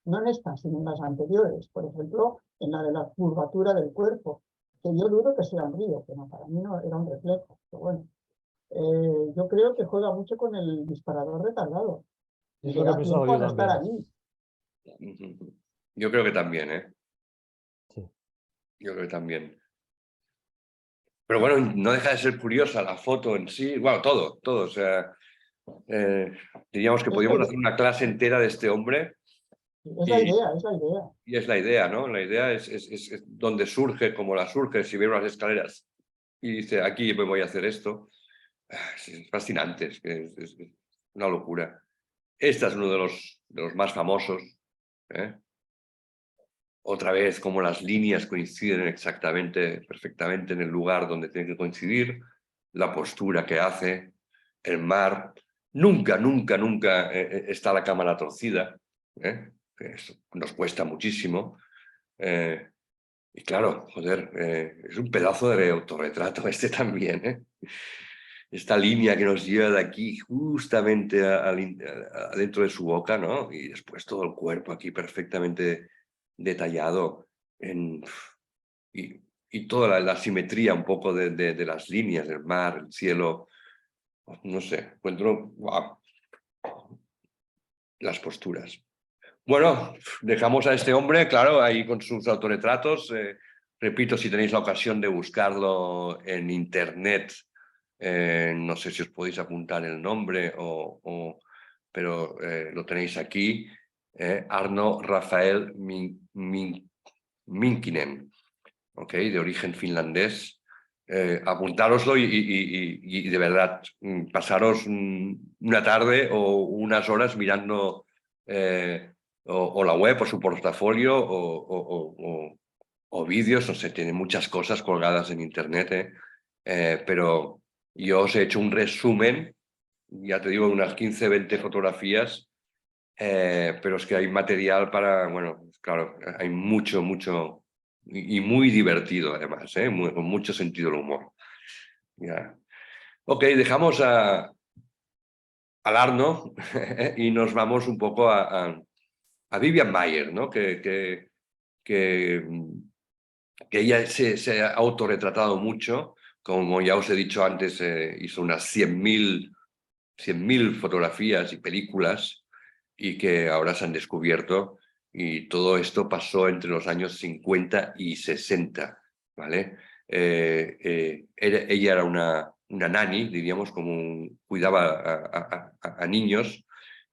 no en esta, sino en las anteriores, por ejemplo, en la de la curvatura del cuerpo, que yo dudo que sea un río, pero para mí no era un reflejo. Pero bueno, yo creo que juega mucho con el disparador retardado y Es le lo que he da pensado tiempo yo a no estar también. ahí. yo creo que también, ¿eh? Sí. Yo creo que también. Pero bueno, no deja de ser curiosa la foto en sí, bueno, todo, o sea, diríamos que Es la podríamos idea, hacer una clase entera de este hombre es la y, idea, es la idea. y es la idea, ¿no? La idea es donde surge, como la surge, si veo las escaleras y dice, aquí me voy a hacer esto. Es fascinante, es una locura. Este es uno de los más famosos. ¿Eh? Otra vez, como las líneas coinciden exactamente, perfectamente en el lugar donde tienen que coincidir, la postura que hace, el mar. Nunca está la cámara torcida. ¿Eh? Eso nos cuesta muchísimo. Y claro, joder, es un pedazo de autorretrato este también, ¿eh? Esta línea que nos lleva de aquí justamente adentro de su boca, ¿no? Y después todo el cuerpo aquí perfectamente detallado y, y toda la simetría un poco de las líneas del mar, el cielo, no sé, encuentro, wow, las posturas. Bueno, dejamos a este hombre, claro, ahí con sus autorretratos. Repito, si tenéis la ocasión de buscarlo en internet, no sé si os podéis apuntar el nombre, pero lo tenéis aquí, Arno Rafael Minkinen, ¿okay? De origen finlandés. Apuntároslo y de verdad, pasaros una tarde o unas horas mirando o la web o su portafolio o vídeos, no sé, tiene muchas cosas colgadas en internet, pero yo os he hecho un resumen, ya te digo, unas 15, 20 fotografías, pero es que hay material para, bueno, claro, hay mucho y muy divertido además, con mucho sentido del humor. Ya. Ok, dejamos al Arno y nos vamos un poco a Vivian Maier, ¿no? que que ella se ha autorretratado mucho, como ya os he dicho antes, hizo unas 100.000 fotografías y películas y que ahora se han descubierto, y todo esto pasó entre los años 50 y 60, ¿vale? Ella era una nani, diríamos, cuidaba a niños,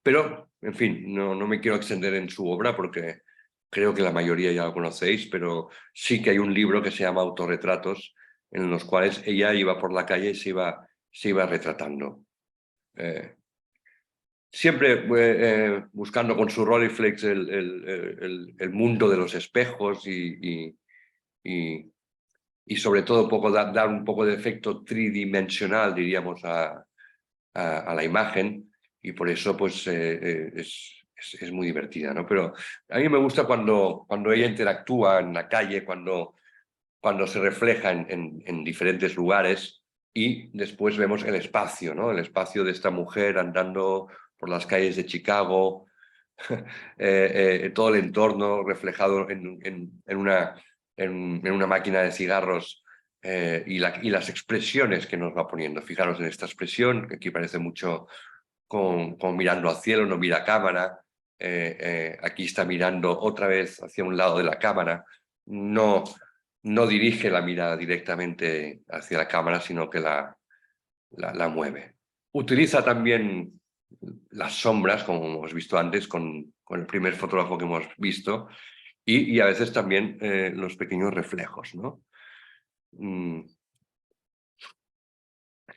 pero, en fin, no me quiero extender en su obra porque creo que la mayoría ya lo conocéis, pero sí que hay un libro que se llama Autorretratos, en los cuales ella iba por la calle y se iba retratando. Siempre buscando con su Rolleiflex el mundo de los espejos y sobre todo dar un poco de efecto tridimensional, diríamos, a la imagen, y por eso pues es muy divertida, ¿no? Pero a mí me gusta cuando ella interactúa en la calle, cuando se refleja en diferentes lugares, y después vemos el espacio, ¿no? El espacio de esta mujer andando por las calles de Chicago, todo el entorno reflejado en una máquina de cigarros, y las expresiones que nos va poniendo. Fijaros en esta expresión, que aquí parece mucho con mirando al cielo, no mira a cámara. Aquí está mirando otra vez hacia un lado de la cámara. No dirige la mirada directamente hacia la cámara, sino que la mueve. Utiliza también las sombras, como hemos visto antes con el primer fotógrafo que hemos visto, y a veces también los pequeños reflejos, ¿no?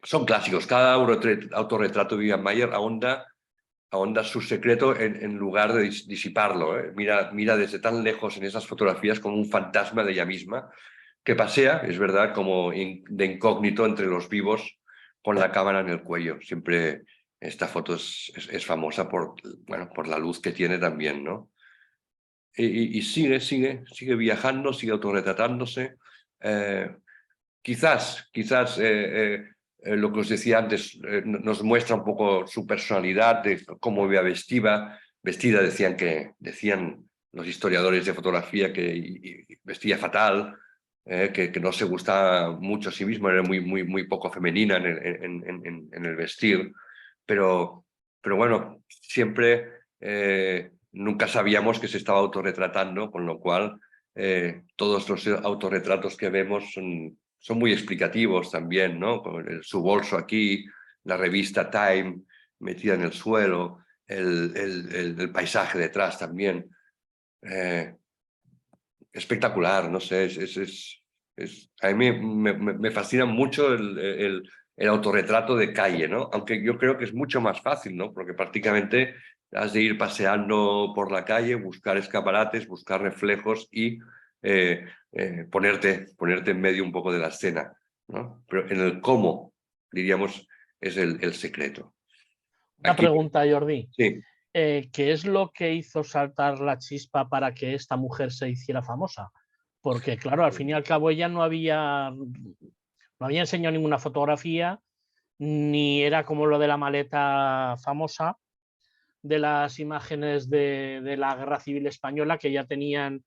Son clásicos. Cada autorretrato de Vivian Maier ahonda su secreto en lugar de disiparlo, ¿eh? Mira desde tan lejos en esas fotografías como un fantasma de ella misma, que pasea, es verdad, como de incógnito entre los vivos, con la cámara en el cuello. Siempre esta foto es famosa por la luz que tiene también, ¿no? Y sigue viajando, sigue autorretratándose. Quizás lo que os decía antes nos muestra un poco su personalidad, de cómo iba vestida. Decían los historiadores de fotografía que vestía fatal, que no se gustaba mucho a sí misma, era muy poco femenina en el vestir, pero bueno, siempre nunca sabíamos que se estaba autorretratando, con lo cual todos los autorretratos que vemos son muy explicativos también, ¿no? Con su bolso aquí, la revista Time metida en el suelo, el paisaje detrás también. Espectacular, no sé, a mí me fascina mucho el autorretrato de calle, ¿no? Aunque yo creo que es mucho más fácil, ¿no? Porque prácticamente has de ir paseando por la calle, buscar escaparates, buscar reflejos y ponerte en medio un poco de la escena, ¿no? Pero en el cómo, diríamos, es el secreto. Una pregunta, Jordi. Sí. ¿Qué es lo que hizo saltar la chispa para que esta mujer se hiciera famosa? Porque, claro, al fin y al cabo ella no había enseñado ninguna fotografía, ni era como lo de la maleta famosa de las imágenes de la Guerra Civil Española, que ya tenían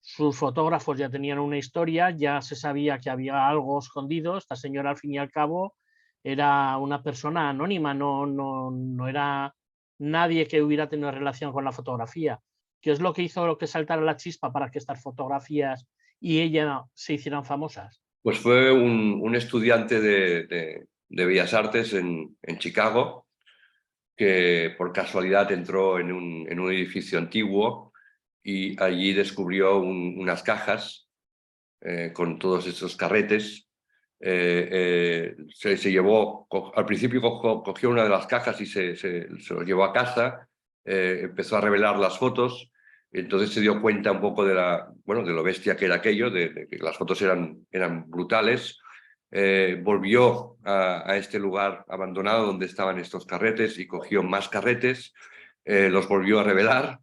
sus fotógrafos, ya tenían una historia, ya se sabía que había algo escondido. Esta señora, al fin y al cabo, era una persona anónima, no era nadie que hubiera tenido relación con la fotografía. ¿Qué es lo que hizo que saltara la chispa para que estas fotografías y ella se hicieran famosas? Pues fue un estudiante de Bellas Artes en Chicago, que por casualidad entró en un edificio antiguo y allí descubrió unas cajas con todos estos carretes. Se llevó, al principio cogió una de las cajas y se lo llevó a casa, empezó a revelar las fotos, entonces se dio cuenta un poco de lo bestia que era aquello, de que las fotos eran brutales. Volvió a este lugar abandonado donde estaban estos carretes y cogió más carretes, los volvió a revelar.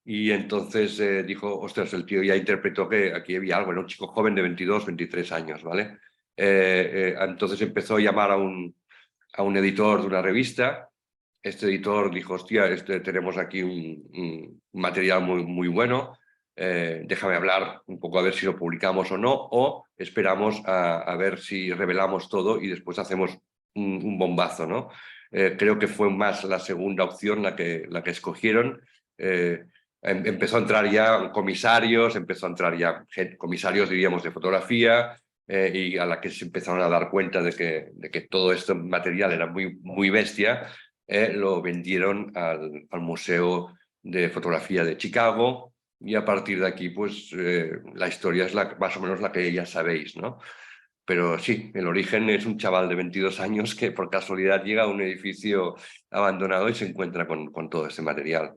Y entonces dijo, ostras, el tío ya interpretó que aquí había algo, era un chico joven de 22, 23 años, ¿vale? Entonces empezó a llamar a un editor de una revista. Este editor dijo, hostia, tenemos aquí un material muy bueno, déjame hablar un poco a ver si lo publicamos o no, o esperamos a ver si revelamos todo y después hacemos un bombazo, ¿no? Creo que fue más la segunda opción la que escogieron. Empezó a entrar ya comisarios, empezó a entrar ya comisarios, diríamos, de fotografía, y a la que se empezaron a dar cuenta de que todo este material era muy bestia, lo vendieron al Museo de Fotografía de Chicago, y a partir de aquí pues la historia es más o menos la que ya sabéis, ¿no? Pero sí, el origen es un chaval de 22 años que por casualidad llega a un edificio abandonado y se encuentra con todo ese material.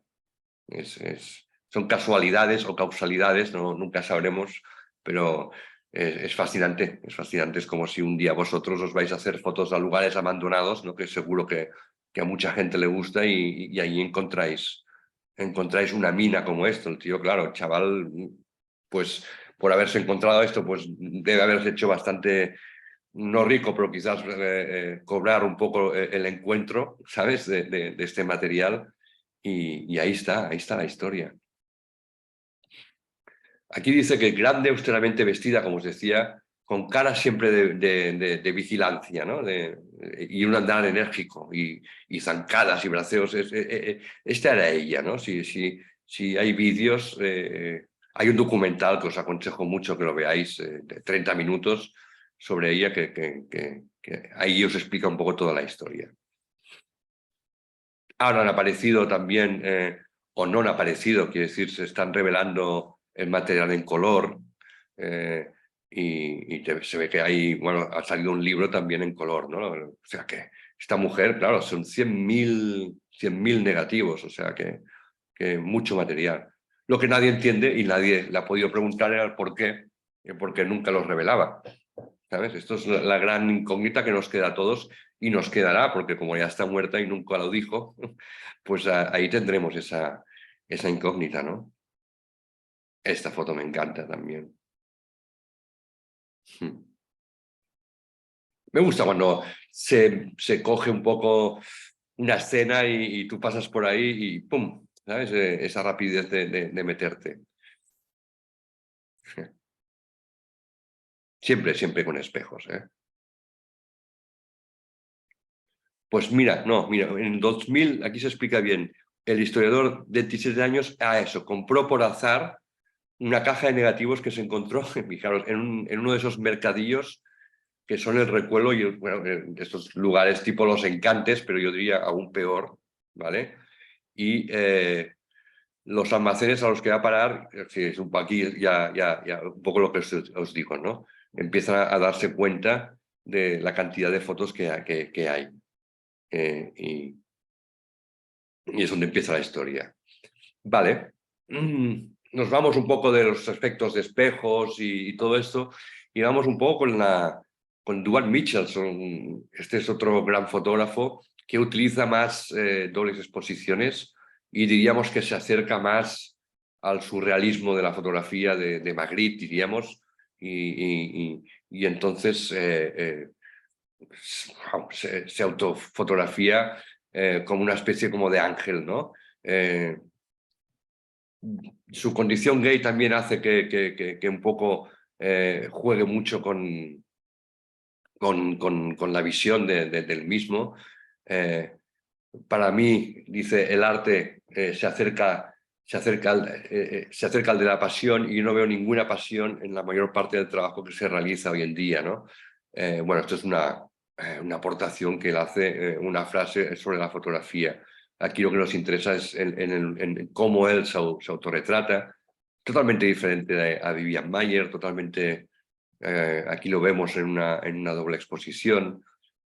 Son casualidades o causalidades, nunca sabremos, pero es fascinante, es fascinante. Es como si un día vosotros os vais a hacer fotos a lugares abandonados, ¿no? Que seguro que a mucha gente le gusta, y ahí encontráis una mina como esto. El tío, claro, el chaval, pues por haberse encontrado esto, pues debe haberse hecho bastante, no rico, pero quizás cobrar un poco el encuentro, ¿sabes?, de este material. Y ahí está la historia. Aquí dice que grande, austeramente vestida, como os decía, con cara siempre de vigilancia, ¿no? Y un andar enérgico, y zancadas y braceos. Esta era ella, ¿no? Si hay vídeos, hay un documental que os aconsejo mucho que lo veáis, de 30 minutos, sobre ella, que ahí os explica un poco toda la historia. Ahora han aparecido también, o no han aparecido, quiere decir, se están revelando el material en color, y se ve que hay, bueno, ha salido un libro también en color, ¿no? O sea que esta mujer, claro, son 100.000 negativos, o sea que mucho material. Lo que nadie entiende y nadie le ha podido preguntar era el por qué, porque nunca los revelaba, ¿sabes? Esto es la gran incógnita que nos queda a todos, y nos quedará, porque como ya está muerta y nunca lo dijo, pues ahí tendremos esa incógnita, ¿no? Esta foto me encanta también. Me gusta cuando se coge un poco una escena y tú pasas por ahí y ¡pum! ¿Sabes? Esa rapidez de meterte. Siempre con espejos, ¿eh? Pues mira, en 2000, aquí se explica bien, el historiador de 27 años, compró por azar una caja de negativos que se encontró, fijaros, en uno de esos mercadillos que son el Recuelo, y bueno, estos lugares tipo Los Encantes, pero yo diría aún peor, ¿vale? Y los almacenes a los que va a parar, aquí ya un poco lo que os digo, ¿no? Empiezan a darse cuenta de la cantidad de fotos que hay. Y es donde empieza la historia. Vale, nos vamos un poco de los aspectos de espejos y todo esto, y vamos un poco con Duane Michelson. Este es otro gran fotógrafo que utiliza más dobles exposiciones, y diríamos que se acerca más al surrealismo de la fotografía de Magritte, diríamos, y entonces se autofotografía como una especie como de ángel, ¿no? Su condición gay también hace que un poco juegue mucho con la visión del mismo. Para mí, dice, el arte se acerca al de la pasión, y yo no veo ninguna pasión en la mayor parte del trabajo que se realiza hoy en día, ¿no? Bueno, esto es una aportación que él hace, una frase sobre la fotografía. Aquí lo que nos interesa es en cómo él se autorretrata, totalmente diferente a Vivian Maier, totalmente, aquí lo vemos en una doble exposición.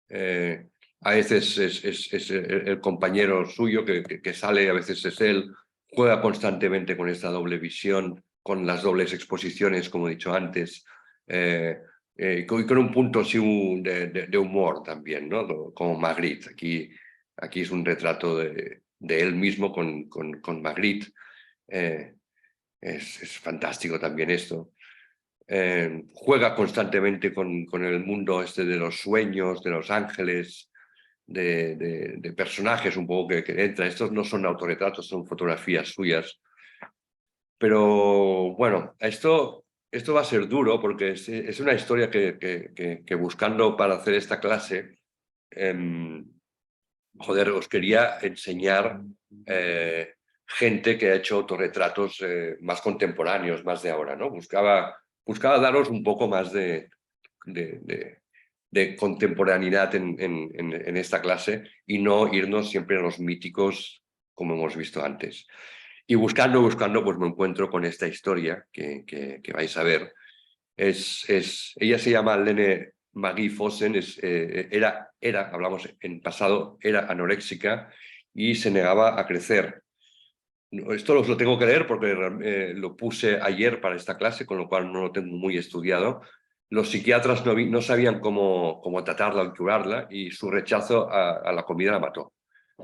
A veces es el compañero suyo que sale, a veces es él, juega constantemente con esta doble visión, con las dobles exposiciones, como he dicho antes, con un punto así de humor también, ¿no? Como Magritte. Aquí es un retrato de él mismo con Magritte. Es fantástico también esto. Juega constantemente con el mundo este de los sueños, de los ángeles, de personajes un poco que entra. Estos no son autorretratos, son fotografías suyas. Pero bueno, esto va a ser duro porque es una historia que buscando para hacer esta clase, joder, os quería enseñar gente que ha hecho autorretratos más contemporáneos, más de ahora, ¿no? Buscaba daros un poco más de contemporaneidad en esta clase y no irnos siempre a los míticos como hemos visto antes. Y buscando, pues me encuentro con esta historia que vais a ver. Ella se llama Lene Marie Fossen, hablamos en pasado, era anoréxica y se negaba a crecer. Esto lo tengo que leer porque lo puse ayer para esta clase, con lo cual no lo tengo muy estudiado. Los psiquiatras no sabían cómo tratarla o curarla y su rechazo a la comida la mató.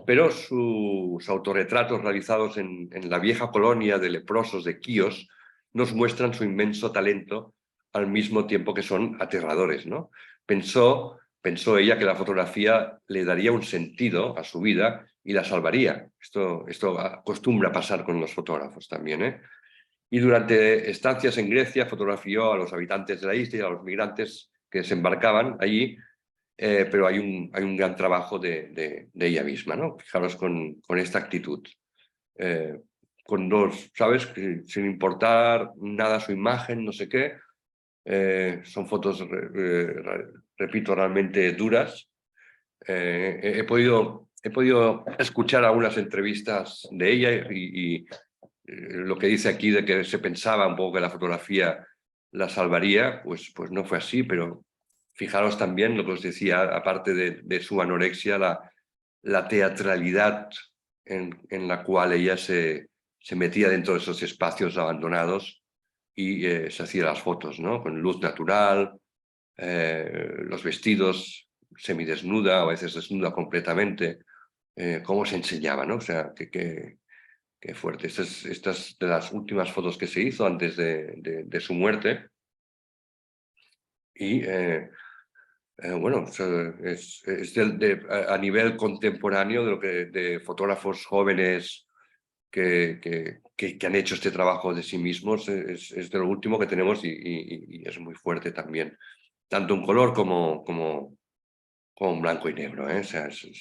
Pero sus autorretratos realizados en la vieja colonia de leprosos de Quíos nos muestran su inmenso talento al mismo tiempo que son aterradores, ¿no? Pensó ella que la fotografía le daría un sentido a su vida y la salvaría. Esto acostumbra pasar con los fotógrafos también, ¿eh? Y durante estancias en Grecia fotografió a los habitantes de la isla y a los migrantes que desembarcaban allí, pero hay un gran trabajo de ella misma, ¿no? Fijaros con esta actitud. Con dos, ¿sabes? Sin importar nada su imagen, no sé qué. Son fotos, repito, realmente duras. He podido escuchar algunas entrevistas de ella y lo que dice aquí de que se pensaba un poco que la fotografía la salvaría, pues no fue así, pero fijaros también lo que os decía, aparte de su anorexia, la teatralidad en la cual ella se metía dentro de esos espacios abandonados y se hacía las fotos, ¿no? Con luz natural, los vestidos semidesnuda, o a veces desnuda completamente, cómo se enseñaba, ¿no? O sea, qué fuerte. Estas de las últimas fotos que se hizo antes de su muerte. Y bueno, es a nivel contemporáneo de fotógrafos jóvenes que han hecho este trabajo de sí mismos, es de lo último que tenemos y es muy fuerte también. Tanto en color como en blanco y negro, ¿eh? O sea, son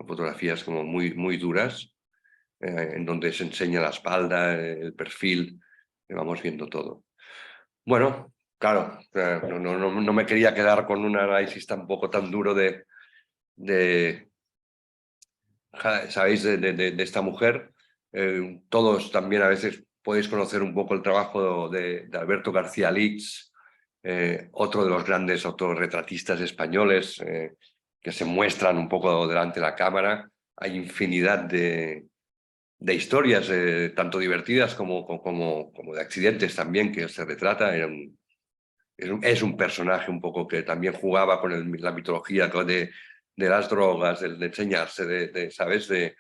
fotografías como muy duras, en donde se enseña la espalda, el perfil, vamos viendo todo. Bueno, claro, no me quería quedar con un análisis tampoco tan duro ¿sabéis? De esta mujer. Todos también a veces podéis conocer un poco el trabajo de Alberto García Lix, otro de los grandes autorretratistas españoles que se muestran un poco delante de la cámara. Hay infinidad de historias, tanto divertidas como de accidentes también, que se retrata. Es un personaje un poco que también jugaba con la mitología de las drogas, de enseñarse, ¿sabes? De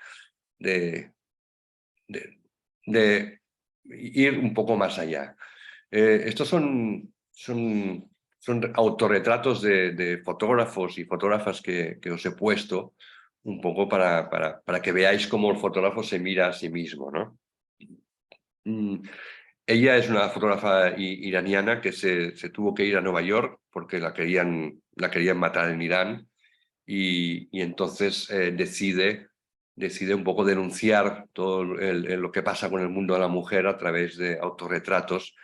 ir un poco más allá. Estos son autorretratos de fotógrafos y fotógrafas que os he puesto un poco para que veáis cómo el fotógrafo se mira a sí mismo, ¿no? Ella es una fotógrafa iraniana que se tuvo que ir a Nueva York porque la querían matar en Irán y entonces decide un poco denunciar todo lo que pasa con el mundo de la mujer a través de autorretratos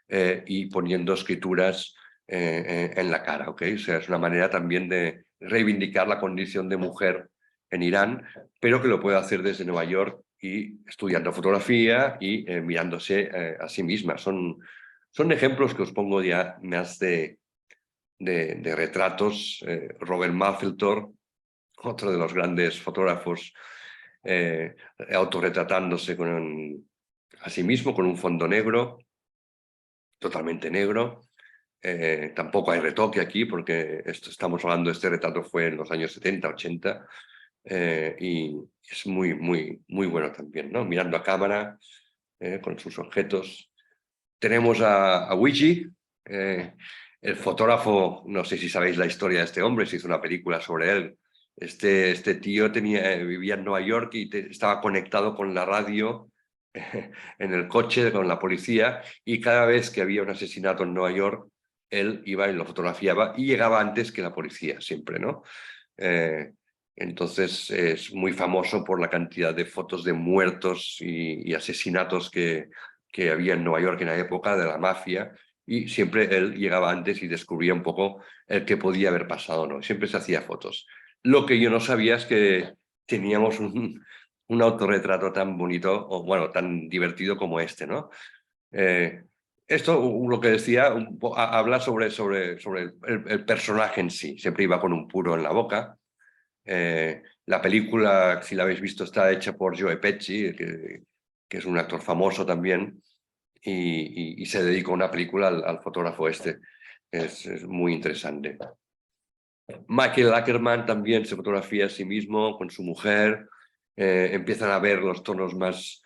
y poniendo escrituras en la cara, ¿ok? O sea, es una manera también de reivindicar la condición de mujer en Irán, pero que lo puede hacer desde Nueva York y estudiando fotografía y mirándose a sí misma. Son ejemplos que os pongo ya más de retratos. Robert Mapplethorpe, otro de los grandes fotógrafos, autorretratándose a sí mismo con un fondo negro, totalmente negro. Tampoco hay retoque aquí porque estamos hablando, este retrato fue en los años 70, 80 y es muy bueno también, ¿no? Mirando a cámara con sus objetos. Tenemos a Luigi, el fotógrafo. No sé si sabéis la historia de este hombre, se hizo una película sobre él. Este tío vivía en Nueva York y estaba conectado con la radio en el coche con la policía, y cada vez que había un asesinato en Nueva York, él iba y lo fotografiaba y llegaba antes que la policía, siempre, ¿no? Entonces es muy famoso por la cantidad de fotos de muertos y asesinatos que había en Nueva York en la época de la mafia, y siempre él llegaba antes y descubría un poco el que podía haber pasado, ¿no? Siempre se hacía fotos. Lo que yo no sabía es que teníamos un autorretrato tan bonito, o bueno, tan divertido como este, ¿no? Esto, lo que decía, habla sobre el personaje en sí. Siempre iba con un puro en la boca. La película, si la habéis visto, está hecha por Joe Pesci, que es un actor famoso también, y se dedicó a una película al fotógrafo este. Es muy interesante. Michael Ackerman también se fotografía a sí mismo con su mujer. Empiezan a ver los tonos más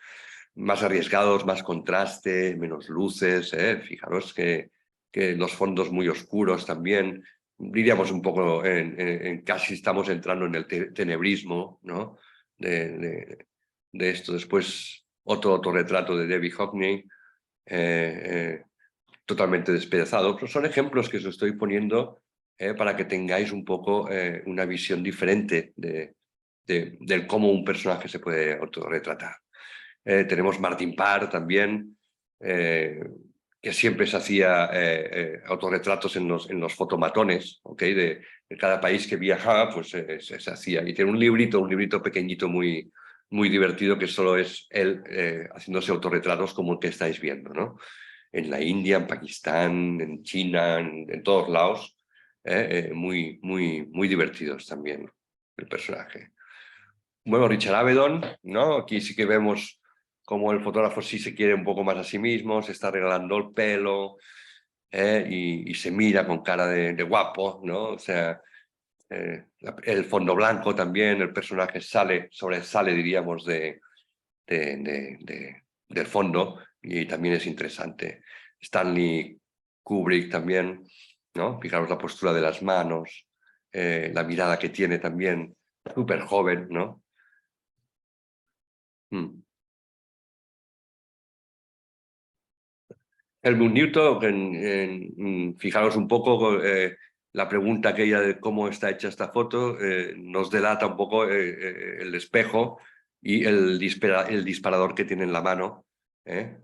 arriesgados, más contraste, menos luces. Fijaros que los fondos muy oscuros también. Diríamos un poco, casi estamos entrando en el tenebrismo, ¿no? de esto. Después otro autorretrato de Debbie Hockney, totalmente despedazado. Son ejemplos que os estoy poniendo para que tengáis un poco una visión diferente del cómo un personaje se puede autorretratar. Tenemos Martin Parr también, que siempre se hacía autorretratos en los fotomatones, ¿okay? De cada país que viajaba, pues se hacía. Y tiene un librito pequeñito muy divertido, que solo es él haciéndose autorretratos como el que estáis viendo, ¿no? En la India, en Pakistán, en China, en todos lados, muy divertidos también el personaje. Bueno, Richard Avedon, ¿no? Aquí sí que vemos cómo el fotógrafo sí se quiere un poco más a sí mismo, se está arreglando el pelo y se mira con cara de guapo, ¿no? O sea, el fondo blanco también, el personaje sobresale, diríamos, del fondo, y también es interesante. Stanley Kubrick también, ¿no? Fijaros la postura de las manos, la mirada que tiene también, súper joven, ¿no? Helmut Newton, fijaros un poco, la pregunta aquella de cómo está hecha esta foto nos delata un poco el espejo y el disparador que tiene en la mano,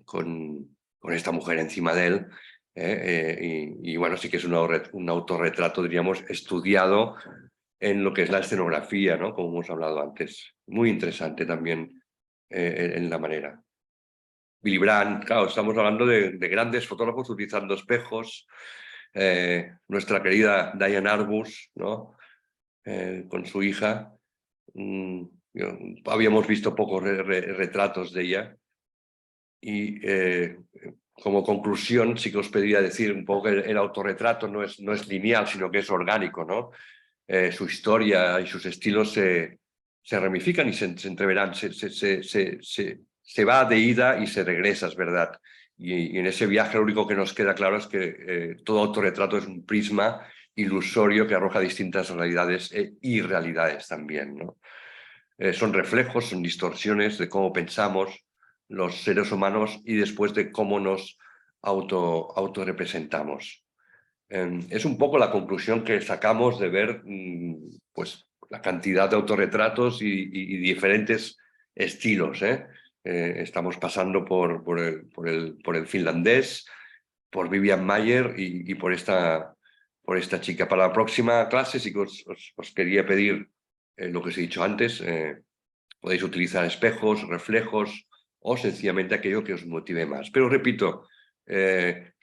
con esta mujer encima de él. Y bueno, sí que es un autorretrato, diríamos, estudiado en lo que es la escenografía, ¿no? Como hemos hablado antes. Muy interesante también en la manera. Willy Brandt, claro, estamos hablando de grandes fotógrafos utilizando espejos. Nuestra querida Diane Arbus, ¿no? Con su hija. Habíamos visto pocos retratos de ella. Y como conclusión, sí que os pediría decir un poco que el autorretrato no es lineal, sino que es orgánico, ¿no? Su historia y sus estilos se ramifican y se entreverán, se va de ida y se regresa, es verdad. Y en ese viaje lo único que nos queda claro es que todo autorretrato es un prisma ilusorio que arroja distintas realidades e irrealidades también, ¿no? Son reflejos, son distorsiones de cómo pensamos los seres humanos y después de cómo nos autorrepresentamos. Es un poco la conclusión que sacamos de ver pues, la cantidad de autorretratos y diferentes estilos. Estamos pasando por el finlandés, por Vivian Maier y por esta chica. Para la próxima clase sí que os quería pedir lo que os he dicho antes. Podéis utilizar espejos, reflejos o sencillamente aquello que os motive más. Pero repito, que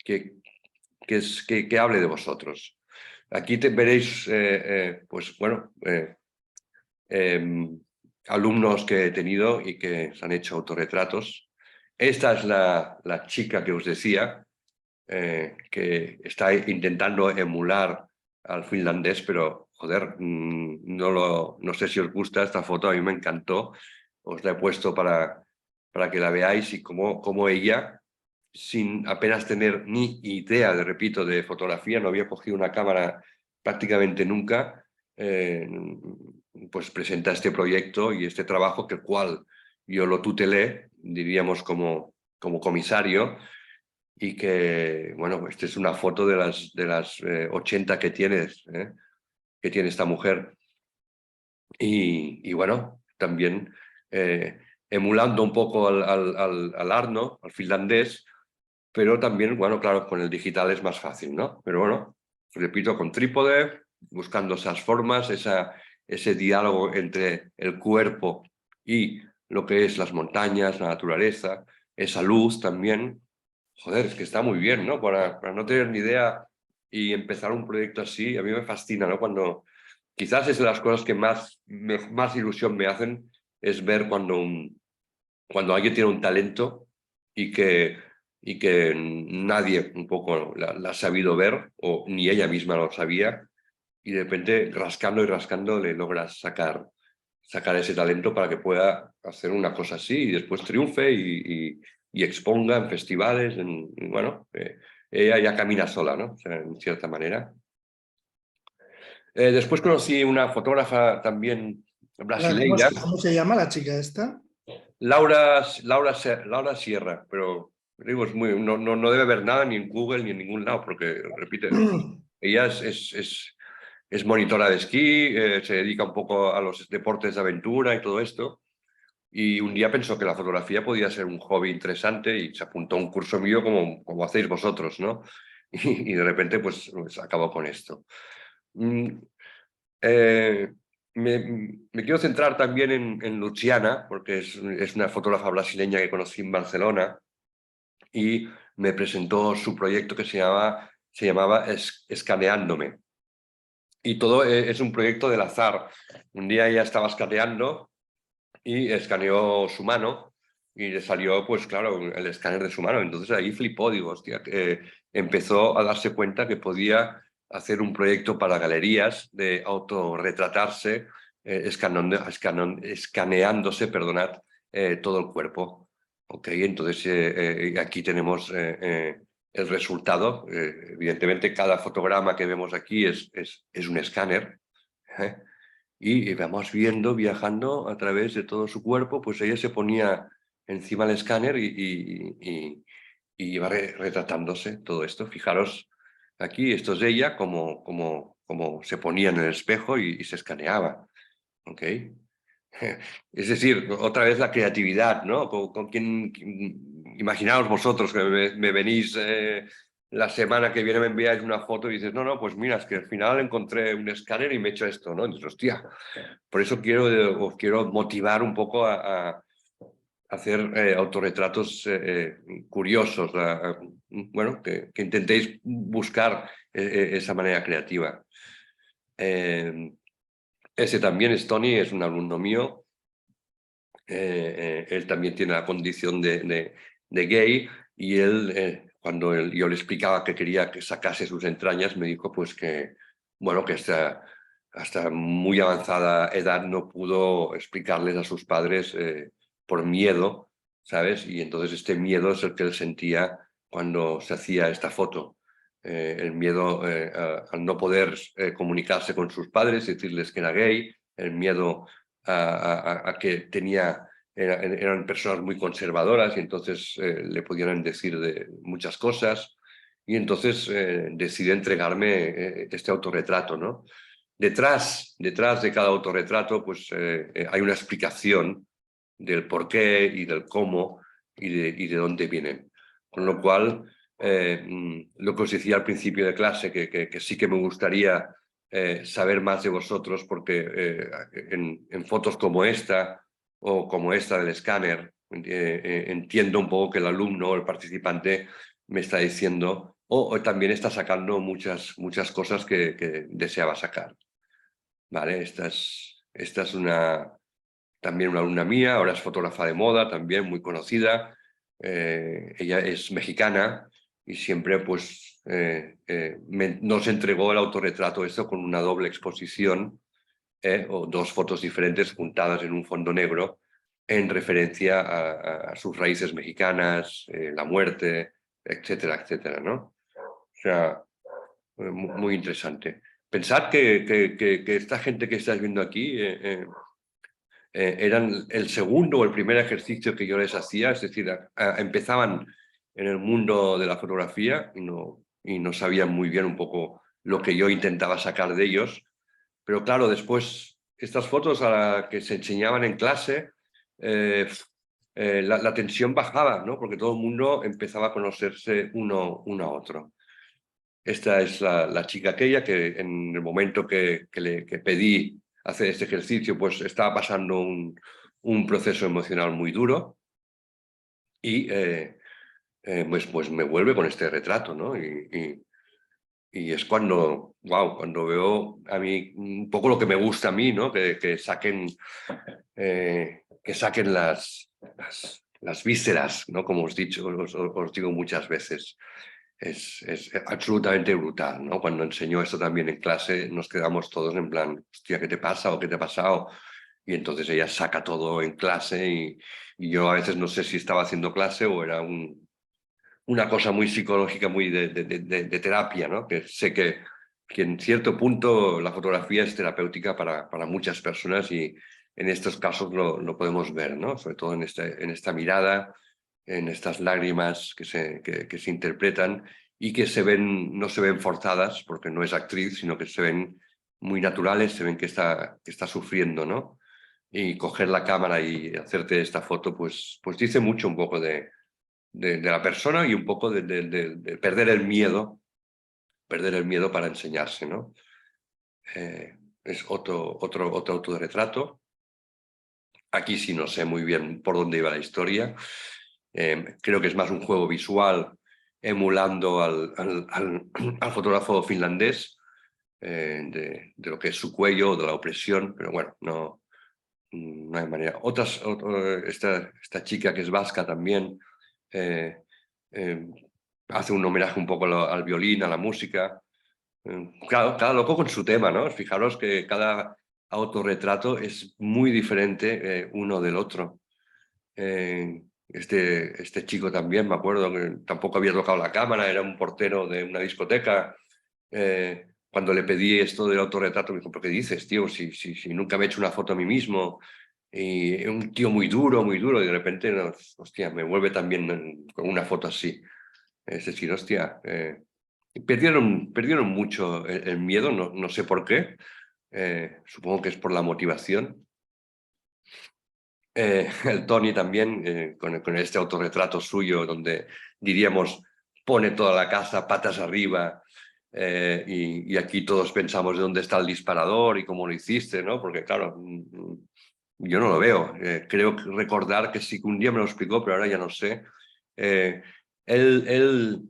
hable de vosotros. Aquí veréis, pues bueno, alumnos que he tenido y que se han hecho autorretratos. Esta es la chica que os decía, que está intentando emular al finlandés, pero joder, no sé si os gusta esta foto, a mí me encantó. Os la he puesto para que la veáis y cómo ella, sin apenas tener ni idea, repito, de fotografía, no había cogido una cámara prácticamente nunca, pues presenta este proyecto y este trabajo, que el cual yo lo tutelé diríamos como comisario, y que, bueno, esta es una foto de las 80 que tiene esta mujer. Y bueno, también emulando un poco al Arno, al finlandés, pero también, bueno, claro, con el digital es más fácil, ¿no? Pero bueno, repito, con trípode, buscando esas formas, ese diálogo entre el cuerpo y lo que es las montañas, la naturaleza, esa luz también. Joder, es que está muy bien, ¿no? Para no tener ni idea y empezar un proyecto así, a mí me fascina, ¿no? Cuando quizás es de las cosas que más ilusión me hacen, es ver cuando alguien tiene un talento y que nadie un poco la ha sabido ver, o ni ella misma lo sabía, y de repente rascando y rascando le logras sacar ese talento para que pueda hacer una cosa así y después triunfe y exponga en festivales, bueno, ella ya camina sola, ¿no? O sea, en cierta manera. Después conocí una fotógrafa también brasileira, ¿Cómo se llama la chica esta? Laura Sierra, pero digo, no debe haber nada ni en Google ni en ningún lado, porque, repite, ella es monitora de esquí, se dedica un poco a los deportes de aventura y todo esto, y un día pensó que la fotografía podía ser un hobby interesante y se apuntó a un curso mío como hacéis vosotros, ¿no? Y de repente pues acabó con esto. Me quiero centrar también en Luciana, porque es una fotógrafa brasileña que conocí en Barcelona y me presentó su proyecto que se llamaba Escaneándome. Y todo es un proyecto del azar. Un día ella estaba escaneando y escaneó su mano y le salió, pues claro, el escáner de su mano. Entonces ahí flipó, digo, hostia, empezó a darse cuenta que podía hacer un proyecto para galerías de autorretratarse, escaneándose, perdonad, todo el cuerpo. Okay, entonces aquí tenemos el resultado. Evidentemente, cada fotograma que vemos aquí es un escáner. Y vamos viendo, viajando a través de todo su cuerpo, pues ella se ponía encima del escáner y iba retratándose todo esto. Fijaros, aquí esto es ella como se ponía en el espejo y se escaneaba. ¿Okay? Es decir, otra vez la creatividad, ¿no? Imaginaos vosotros que me venís la semana que viene, me enviáis una foto y dices, no, pues mira, es que al final encontré un escáner y me he hecho esto, ¿no? Entonces, hostia, por eso os quiero motivar un poco a hacer autorretratos curiosos, bueno, que intentéis buscar esa manera creativa. Ese también es Tony, es un alumno mío. Él también tiene la condición de gay y él, cuando yo le explicaba que quería que sacase sus entrañas, me dijo pues que, bueno, que hasta muy avanzada edad no pudo explicarles a sus padres por miedo, ¿sabes? Y entonces este miedo es el que él sentía cuando se hacía esta foto. El miedo al no poder comunicarse con sus padres, decirles que era gay, el miedo a que eran personas muy conservadoras y entonces le podían decir de muchas cosas y entonces decidí entregarme este autorretrato, ¿no? Detrás de cada autorretrato pues hay una explicación del por qué y del cómo y de dónde vienen. Con lo cual, lo que os decía al principio de clase, que sí que me gustaría saber más de vosotros, porque en fotos como esta o como esta del escáner, entiendo un poco que el alumno o el participante me está diciendo o también está sacando muchas cosas que deseaba sacar. ¿Vale? Esta es también una alumna mía, ahora es fotógrafa de moda, también muy conocida. Ella es mexicana y siempre pues nos entregó el autorretrato esto con una doble exposición o dos fotos diferentes juntadas en un fondo negro en referencia a sus raíces mexicanas, la muerte, etcétera, etcétera, ¿no? O sea, muy interesante. Pensad que esta gente que estáis viendo aquí eran el segundo o el primer ejercicio que yo les hacía, es decir, empezaban en el mundo de la fotografía y no sabían muy bien un poco lo que yo intentaba sacar de ellos, pero claro, después estas fotos a las que se enseñaban en clase, la tensión bajaba, ¿no? Porque todo el mundo empezaba a conocerse uno a otro. Esta es la chica aquella que en el momento que pedí hacer este ejercicio, pues estaba pasando un proceso emocional muy duro y pues me vuelve con este retrato, ¿no? Y es cuando, wow, cuando veo a mí un poco lo que me gusta a mí, ¿no? Que saquen las vísceras, ¿no? Como os digo muchas veces. Es absolutamente brutal, ¿no? Cuando enseñó esto también en clase, nos quedamos todos en plan, hostia, ¿qué te pasa o qué te ha pasado? Y entonces ella saca todo en clase y yo a veces no sé si estaba haciendo clase o era una cosa muy psicológica, muy de terapia, ¿no? Que sé que en cierto punto la fotografía es terapéutica para muchas personas y en estos casos lo podemos ver, ¿no? Sobre todo en esta mirada, en estas lágrimas que se interpretan y que no se ven forzadas, porque no es actriz, sino que se ven muy naturales, se ven que está sufriendo, ¿no? Y coger la cámara y hacerte esta foto, pues dice mucho un poco de la persona y un poco de perder el miedo para enseñarse, ¿no? Es otro autorretrato. Aquí sí no sé muy bien por dónde iba la historia. Creo que es más un juego visual emulando al fotógrafo finlandés de lo que es su cuello, de la opresión, pero bueno, no hay manera. Esta chica que es vasca también hace un homenaje un poco al violín, a la música. Claro, cada loco con su tema, ¿no? Fijaros que cada autorretrato es muy diferente uno del otro. Este chico también, me acuerdo, que tampoco había tocado la cámara, era un portero de una discoteca. Cuando le pedí esto del autorretrato, me dijo, ¿pero qué dices, tío? Si nunca me he hecho una foto a mí mismo. Y un tío muy duro, y de repente, hostia, me vuelve también con una foto así. Es decir, hostia, perdieron mucho el miedo, no sé por qué. Supongo que es por la motivación. El Tony también, con este autorretrato suyo, donde diríamos, pone toda la casa patas arriba, y aquí todos pensamos de dónde está el disparador y cómo lo hiciste, ¿no? Porque claro, yo no lo veo. Creo recordar que sí que un día me lo explicó, pero ahora ya no sé. Él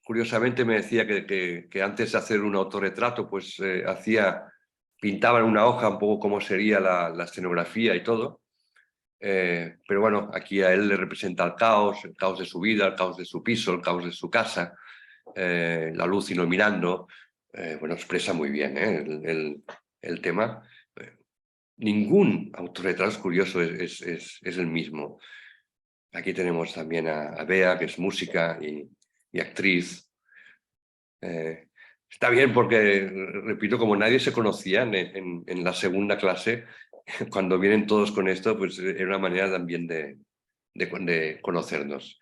curiosamente me decía que antes de hacer un autorretrato, pues pintaba en una hoja un poco cómo sería la escenografía y todo. Pero bueno, aquí a él le representa el caos de su vida, el caos de su piso, el caos de su casa, la luz iluminando. Bueno, expresa muy bien el tema. Ningún autorretrato, es curioso, es el mismo. Aquí tenemos también a Bea, que es música y actriz. Está bien porque, repito, como nadie se conocía en la segunda clase, cuando vienen todos con esto, pues era una manera también de conocernos.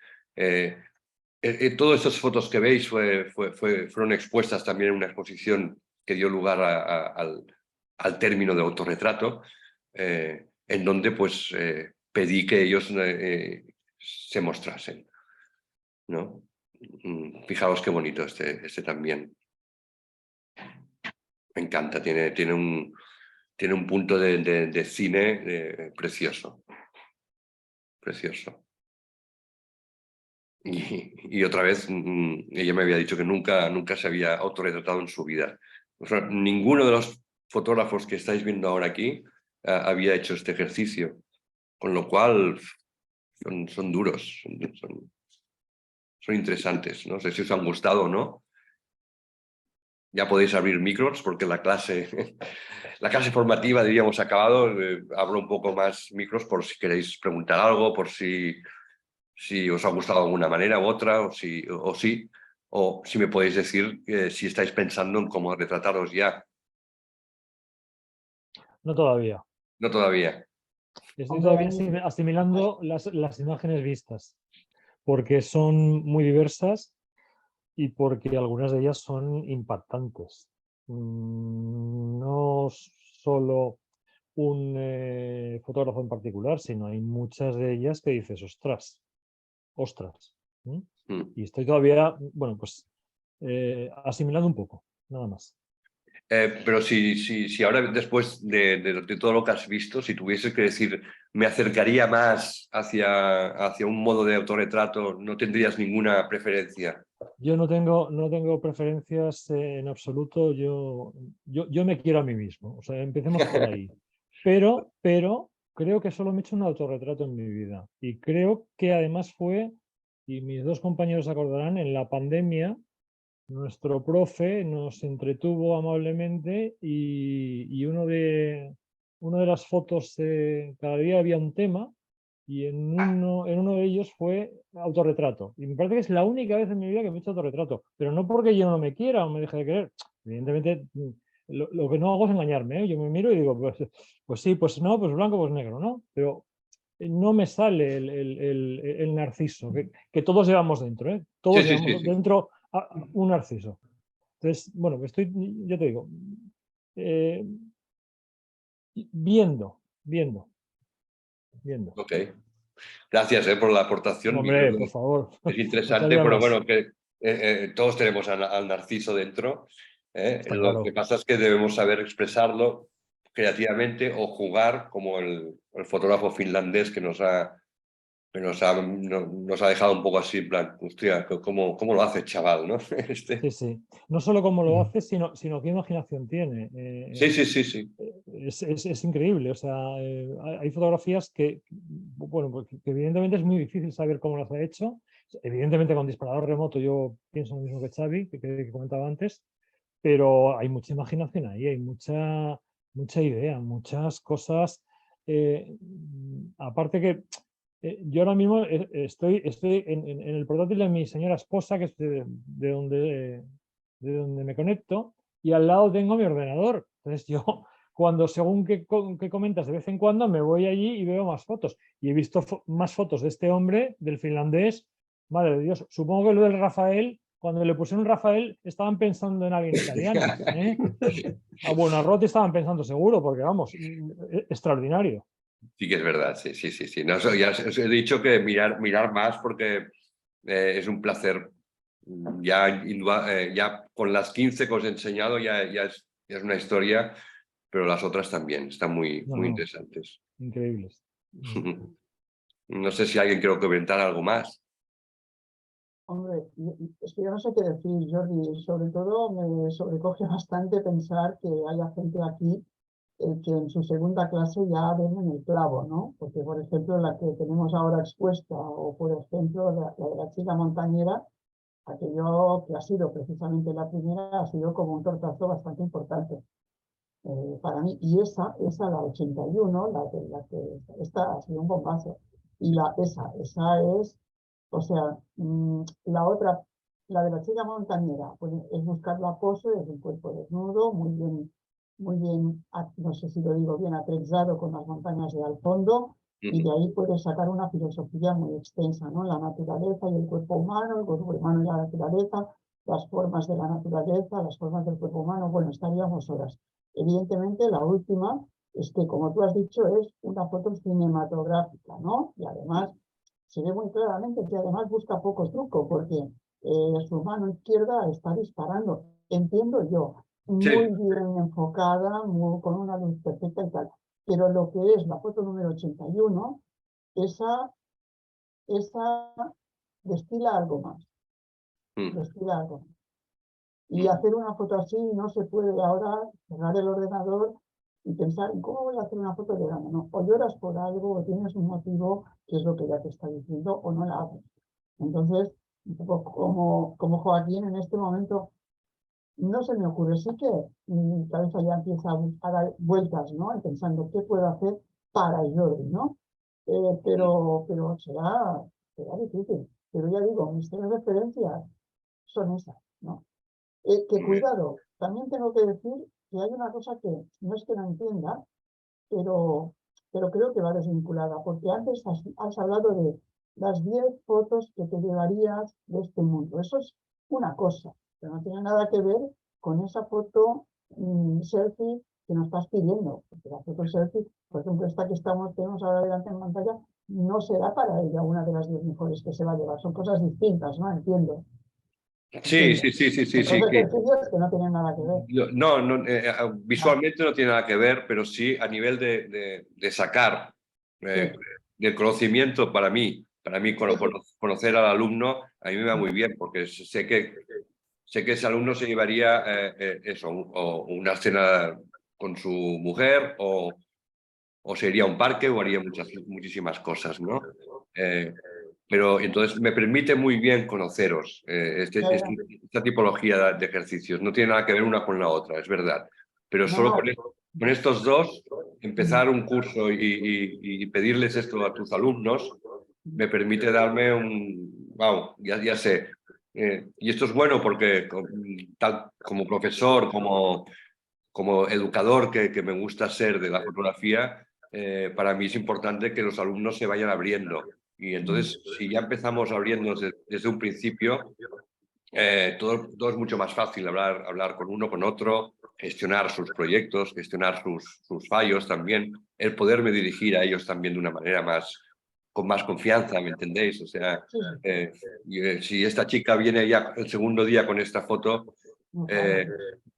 Todas estas fotos que veis fueron expuestas también en una exposición que dio lugar al término de autorretrato, en donde pues pedí que ellos se mostrasen, ¿no? Fijaos qué bonito este también. Me encanta, tiene un punto de cine precioso. Precioso. Y otra vez, ella me había dicho que nunca se había autorretratado en su vida. O sea, ninguno de los fotógrafos que estáis viendo ahora aquí había hecho este ejercicio. Con lo cual, son duros, son interesantes. No sé si os han gustado o no. Ya podéis abrir micros porque la clase formativa, diríamos, acabado. Abro un poco más micros por si queréis preguntar algo, por si os ha gustado de alguna manera u otra, o si me podéis decir si estáis pensando en cómo retrataros ya. No todavía. No todavía. Estoy todavía asimilando las imágenes vistas, porque son muy diversas y porque algunas de ellas son impactantes. No solo un fotógrafo en particular, sino hay muchas de ellas que dices, ostras. ¿Mm? Y estoy todavía, bueno, pues asimilando un poco, nada más. Pero si ahora, después de todo lo que has visto, si tuvieses que decir, me acercaría más hacia un modo de autorretrato, ¿no tendrías ninguna preferencia? Yo no tengo preferencias en absoluto, yo me quiero a mí mismo, o sea, empecemos por ahí. Pero creo que solo me he hecho un autorretrato en mi vida y creo que además fue, y mis dos compañeros se acordarán, en la pandemia, nuestro profe nos entretuvo amablemente y una de las fotos, cada día había un tema y en uno de ellos fue autorretrato. Y me parece que es la única vez en mi vida que me he hecho autorretrato, pero no porque yo no me quiera o me deje de querer. Evidentemente, lo que no hago es engañarme, ¿eh? Yo me miro y digo, pues sí, pues no, pues blanco, pues negro, ¿no? Pero no me sale el narciso, que todos llevamos dentro, ¿eh? Todos llevamos dentro un narciso. Entonces, bueno, ya te digo, viendo. Ok. Gracias por la aportación. Hombre, por favor. Es interesante, pero bueno, que todos tenemos al narciso dentro. Lo claro. que pasa es que debemos saber expresarlo creativamente o jugar como el fotógrafo finlandés que nos ha dejado un poco así, en plan, hostia, ¿cómo lo hace, chaval? ¿No? Sí. No solo cómo lo hace, sino qué imaginación tiene. Sí. Es increíble. O sea, hay fotografías bueno, pues, que evidentemente es muy difícil saber cómo las ha hecho. Evidentemente con disparador remoto yo pienso lo mismo que Xavi, que comentaba antes, pero hay mucha imaginación ahí, hay mucha idea, muchas cosas. Aparte que yo ahora mismo estoy en el portátil de mi señora esposa, que es de donde me conecto, y al lado tengo mi ordenador. Entonces yo, según que comentas de vez en cuando, me voy allí y veo más fotos. Y he visto más fotos de este hombre, del finlandés. Madre de Dios, supongo que lo del Rafael, cuando le pusieron Rafael, estaban pensando en alguien italiano. A Buonarroti estaban pensando seguro, porque vamos, extraordinario. Sí que es verdad, sí. No, ya os he dicho que mirar más porque es un placer. Ya con las 15 que os he enseñado ya es una historia, pero las otras también están muy interesantes. Increíbles. No sé si alguien quiere comentar algo más. Hombre, es que yo no sé qué decir, Jordi. Sobre todo me sobrecoge bastante pensar que haya gente aquí que en su segunda clase ya ven en el clavo, ¿no? Porque, por ejemplo, la que tenemos ahora expuesta, o por ejemplo, la de la chica montañera, aquello que ha sido precisamente la primera, ha sido como un tortazo bastante importante para mí. Y esa la 81, esta ha sido un bombazo. Y esa es, o sea, la otra, la de la chica montañera, pues es buscar la pose, es un cuerpo desnudo, muy bien, no sé si lo digo bien, atrezado con las montañas de al fondo, y de ahí puedes sacar una filosofía muy extensa, ¿no? La naturaleza y el cuerpo humano y la naturaleza, las formas de la naturaleza, las formas del cuerpo humano, bueno, estaríamos horas. Evidentemente, la última es que, como tú has dicho, es una foto cinematográfica, ¿no? Y además se ve muy claramente que además busca pocos trucos, porque su mano izquierda está disparando, entiendo yo, muy bien enfocada, con una luz perfecta y tal. Pero lo que es la foto número 81, esa destila algo más. Destila algo más. Y hacer una foto así no se puede ahora cerrar el ordenador y pensar, ¿cómo voy a hacer una foto llorando? No, o lloras por algo, o tienes un motivo, que es lo que ya te está diciendo, o no la haces. Entonces, un poco como Joaquín en este momento, no se me ocurre, sí que mi cabeza ya empieza a dar vueltas, ¿no? Pensando, ¿qué puedo hacer para Jordi, ¿no? Pero será difícil. Pero ya digo, mis tres referencias son esas, ¿no? Que cuidado, también tengo que decir que hay una cosa que no es que no entienda, pero pero creo que va desvinculada, porque antes has hablado de las 10 fotos que te llevarías de este mundo. Eso es una cosa, pero no tiene nada que ver con esa foto selfie que nos estás pidiendo, porque la foto selfie, por ejemplo, esta que tenemos ahora delante en pantalla, no será para ella una de las 10 mejores que se va a llevar. Son cosas distintas, ¿no? Entiendo. Sí, sí, sí, sí, sí, sí. Son ejercicios que no tienen nada que ver. No, visualmente no tiene nada que ver, pero sí a nivel de sacar del conocimiento para mí conocer al alumno, a mí me va muy bien, porque sé que ese alumno se llevaría eso, o una cena con su mujer, o se iría a un parque, o haría muchísimas cosas, ¿no? Pero entonces me permite muy bien conoceros esta tipología de ejercicios. No tiene nada que ver una con la otra, es verdad. Pero solo con estos dos, empezar un curso y pedirles esto a tus alumnos, me permite darme un... Wow, ya sé. Y esto es bueno porque tal como profesor, como educador que me gusta ser de la fotografía, para mí es importante que los alumnos se vayan abriendo. Y entonces, si ya empezamos abriéndonos desde un principio, todo es mucho más fácil hablar con uno, con otro, gestionar sus proyectos, gestionar sus fallos también, el poderme dirigir a ellos también de una manera con más confianza, ¿me entendéis? O sea, si esta chica viene ya el segundo día con esta foto,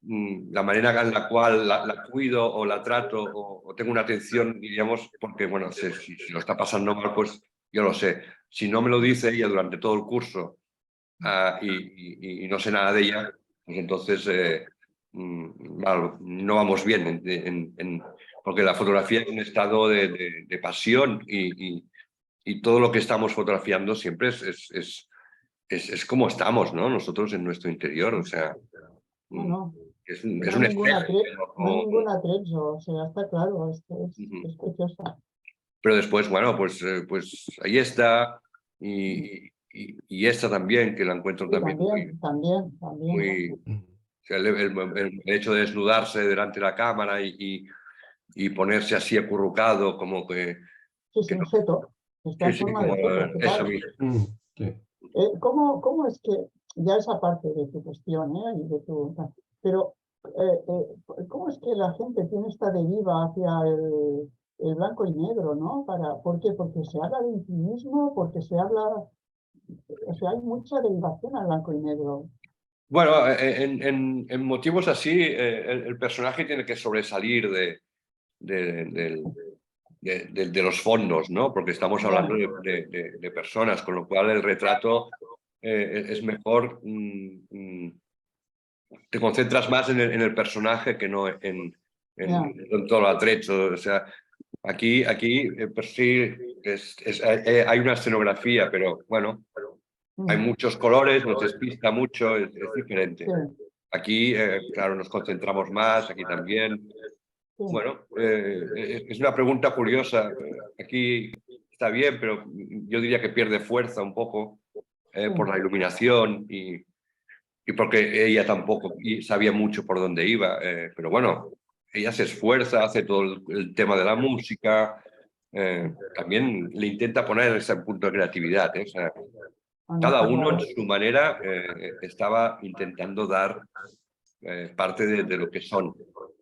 la manera en la cual la cuido o la trato o tengo una atención, diríamos, porque bueno, si lo está pasando mal, pues yo lo sé. Si no me lo dice ella durante todo el curso y no sé nada de ella, pues entonces no vamos bien, porque la fotografía es un estado de pasión y todo lo que estamos fotografiando siempre es como estamos, ¿no? Nosotros en nuestro interior, o sea... No Es hay un ningún espejo. no hay ningún atrecho, o sea, está claro, es preciosa. Pero después, bueno, pues ahí está. Y esta también, que la encuentro Sí, también también. muy o sea, el hecho de desnudarse delante de la cámara y ponerse así acurrucado, como que... Sí, un feto. Está en forma de feto. Eso mismo. ¿Cómo es que, ya esa parte de tu cuestión, y de pero ¿cómo es que la gente tiene esta deriva hacia el blanco y negro, ¿no? ¿Por qué? Porque se habla de intimismo, porque se habla, o sea, hay mucha derivación al blanco y negro. Bueno, en motivos así, el personaje tiene que sobresalir de los fondos, ¿no? Porque estamos hablando de personas, con lo cual el retrato es mejor, te concentras más en el personaje que no en todo el atrecho. O sea, aquí pues sí, hay una escenografía, pero bueno, hay muchos colores, nos despista mucho, es diferente. Aquí, claro, nos concentramos más, aquí también. Bueno, es una pregunta curiosa. Aquí está bien, pero yo diría que pierde fuerza un poco por la iluminación y porque ella tampoco sabía mucho por dónde iba. Pero bueno, ella se esfuerza, hace todo el tema de la música, también le intenta poner ese punto de creatividad. O sea, cada uno en su manera estaba intentando dar parte de lo que son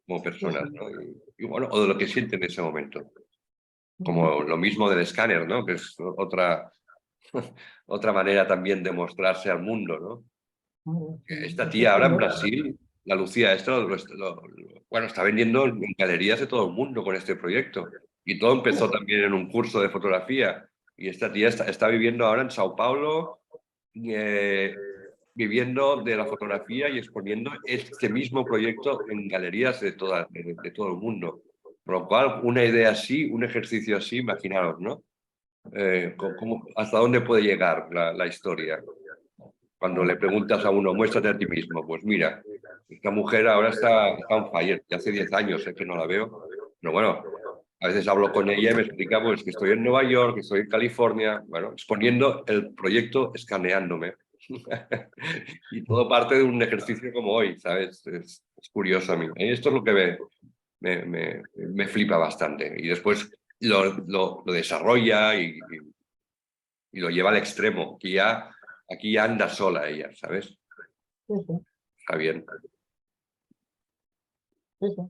como personas, ¿no? Y bueno, o de lo que sienten en ese momento. Como lo mismo del escáner, ¿no? Que es otra manera también de mostrarse al mundo, ¿no? Esta tía ahora en Brasil, la Lucía, bueno, está vendiendo en galerías de todo el mundo con este proyecto. Y todo empezó también en un curso de fotografía. Y esta tía está viviendo ahora en Sao Paulo, viviendo de la fotografía y exponiendo este mismo proyecto en galerías de todo el mundo. Por lo cual, una idea así, un ejercicio así, imaginaros, ¿no? ¿Hasta dónde puede llegar la historia? Cuando le preguntas a uno, muéstrate a ti mismo, pues mira, esta mujer ahora está on fire, ya hace 10 años que no la veo, pero bueno, a veces hablo con ella y me explica pues, que estoy en Nueva York, que estoy en California, bueno, exponiendo el proyecto, escaneándome. Y todo parte de un ejercicio como hoy, ¿sabes? Es curioso a mí. Y esto es lo que me flipa bastante. Y después, lo desarrolla y lo lleva al extremo. Aquí ya anda sola ella, ¿sabes? Sí, sí, Está bien. sí, sí.